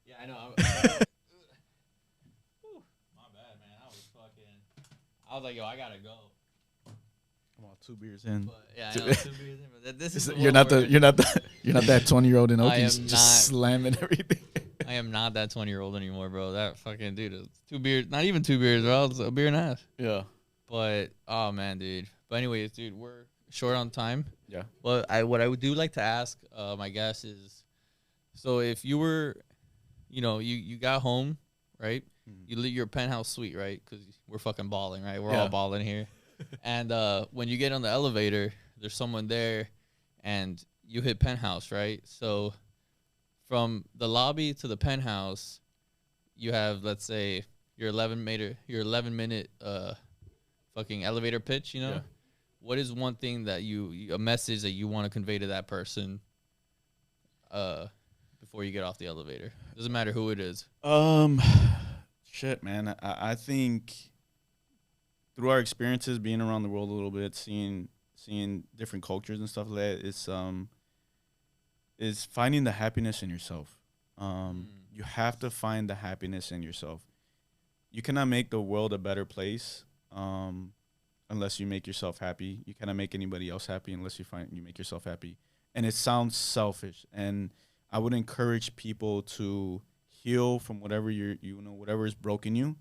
Yeah, I know. My bad, man. I was like, yo, I gotta go. I'm all 2 beers in. But, yeah, I know, 2 beers in. But this is you're not that 20-year-old in Okies just slamming everything. I am not that 20-year-old anymore, bro. That fucking dude is 2 beers, not even 2 beers, bro. It's a beer and a half. Yeah. But oh man, dude. But anyways, dude, we're short on time. Yeah. But what I would do like to ask my guest is, so if you were, you got home, right? You lit your penthouse suite, right? Because we're fucking balling, right? We're all balling here. And when you get on the elevator, there's someone there, and you hit penthouse, right? So from the lobby to the penthouse, you have, let's say, your 11 minute fucking elevator pitch. You know, what is one thing that a message that you want to convey to that person before you get off the elevator? Doesn't matter who it is. Shit, man. I think through our experiences being around the world a little bit, seeing different cultures and stuff like that, is finding the happiness in yourself. You have to find the happiness in yourself. you cannot make the world a better place unless you make yourself happy. You cannot make anybody else happy unless you make yourself happy. And it sounds selfish, and I would encourage people to heal from whatever whatever is broken you.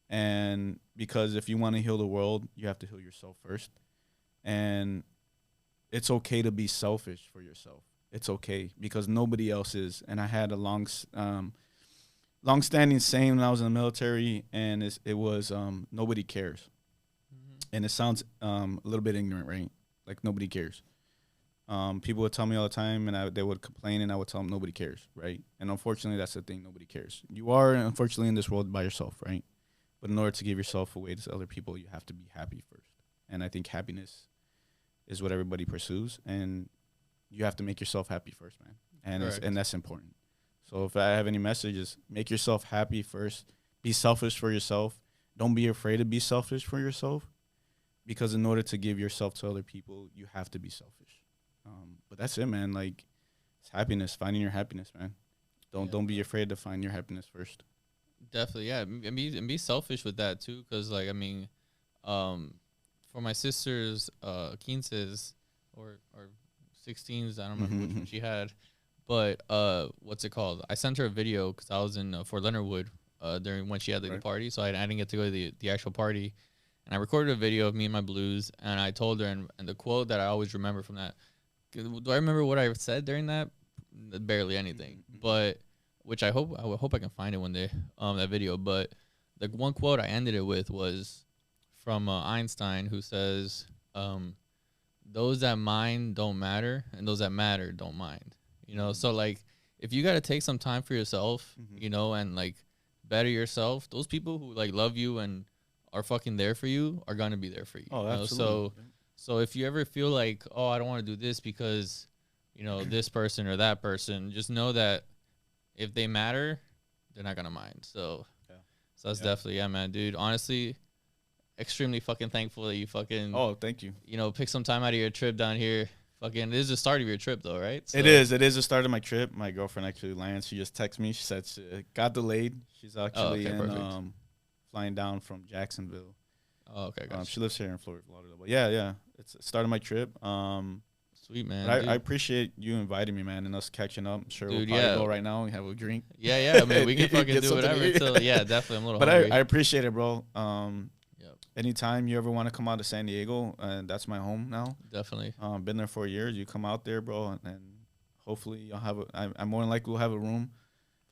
And because if you want to heal the world, you have to heal yourself first. And it's okay to be selfish for yourself. It's okay because nobody else is. And I had a long-standing saying when I was in the military, and it was nobody cares. And it sounds a little bit ignorant, right? Like nobody cares. People would tell me all the time, and they would complain, and I would tell them nobody cares, right? And unfortunately, that's the thing. Nobody cares. You are, unfortunately, in this world by yourself, right? But in order to give yourself away to other people, you have to be happy first. And I think happiness is what everybody pursues, and you have to make yourself happy first, man. And that's important. So if I have any messages, make yourself happy first. Be selfish for yourself. Don't be afraid to be selfish for yourself, because in order to give yourself to other people, you have to be selfish. But that's it, man. Like, it's happiness, finding your happiness, man. Don't be afraid to find your happiness first. Definitely, yeah. And be selfish with that too, because like I mean, for my sister's 15s or 16s, I don't remember which one she had, but what's it called? I sent her a video because I was in Fort Leonard Wood during when she had the party, so I didn't get to go to the actual party, and I recorded a video of me and my blues, and I told her, and the quote that I always remember from that. Do I remember what I said during that? Barely anything, but which I hope I can find it one day. That video, but the one quote I ended it with was from Einstein, who says, "Those that mind don't matter, and those that matter don't mind." You know, so like if you got to take some time for yourself, you know, and like better yourself, those people who like love you and are fucking there for you are gonna be there for you. Oh, absolutely. So if you ever feel like, oh, I don't want to do this because, you know, this person or that person, just know that if they matter, they're not gonna mind. So, so that's definitely, man, dude. Honestly, extremely fucking thankful that you fucking. Oh, thank you. You know, pick some time out of your trip down here. Fucking, this is the start of your trip, though, right? So. It is the start of my trip. My girlfriend actually, Lance, she just texted me. She said she got delayed. She's actually flying down from Jacksonville. Oh, okay. Gotcha. She lives here in Florida. But yeah, it's the start of my trip. Sweet, man. I appreciate you inviting me, man, and us catching up. I'm sure we'll probably go right now and have a drink. Yeah. I mean, we can fucking do whatever. Until, definitely. I'm a little hungry. I appreciate it, bro. Anytime you ever want to come out to San Diego, that's my home now. Definitely. Been there for years. You come out there, bro, and hopefully you'll have I'm more than likely we'll have a room.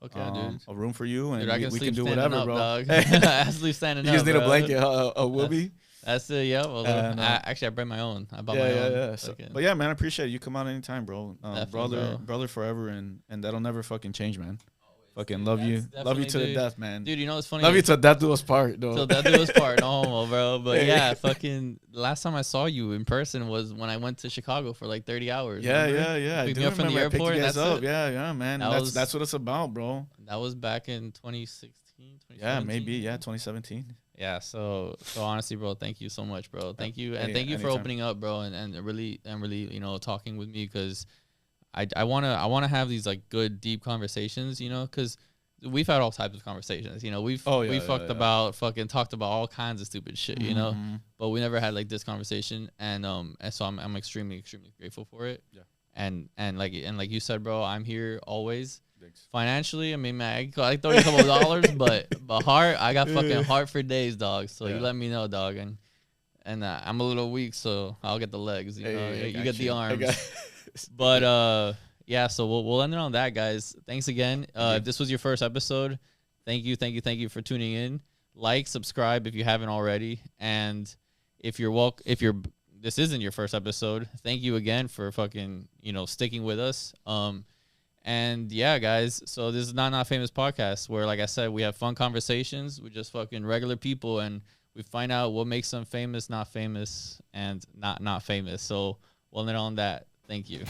Okay, dude. A room for you, and dude, we can do whatever, up, bro. Dog. I sleep standing up. You just need a blanket, a whoopee. That's it, yeah. Well, actually, I bring my own. I bought my own. Yeah. So, but yeah, man, I appreciate it. You come out anytime, bro. Brother forever, and that'll never fucking change, man. Fucking love you to the death, man. Dude, you know what's funny? Love you till death do us part, though. Till death do us part, no homo, bro. But yeah, fucking last time I saw you in person was when I went to Chicago for like 30 hours. Yeah. Picked me up from the airport. That's up. Yeah, man. That's what it's about, bro. That was back in 2016, 2017. Yeah, maybe. Yeah, 2017. Yeah, so honestly, bro, thank you so much, bro. Thank you, and thank you for opening up, bro, and really, you know, talking with me, because I wanna have these like good deep conversations, you know, because we've had all types of conversations, you know, we talked about all kinds of stupid shit, you know, but we never had like this conversation, and so I'm extremely grateful for it. Yeah, and like you said, bro, I'm here always. Thanks. Financially, I mean, man, I throw you a couple of dollars, but heart, I got fucking heart for days, dog. So you let me know, dog, and I'm a little weak, so I'll get the legs. You know, you get the arms. But yeah, so we'll end it on that, guys. Thanks again. If this was your first episode, thank you for tuning in. Like, subscribe if you haven't already, and if this isn't your first episode, thank you again for fucking, you know, sticking with us. And yeah, guys, so this is Not Famous Podcast, where, like I said, we have fun conversations with just fucking regular people, and we find out what makes them famous, not famous, and not famous. So we'll end it on that. Thank you.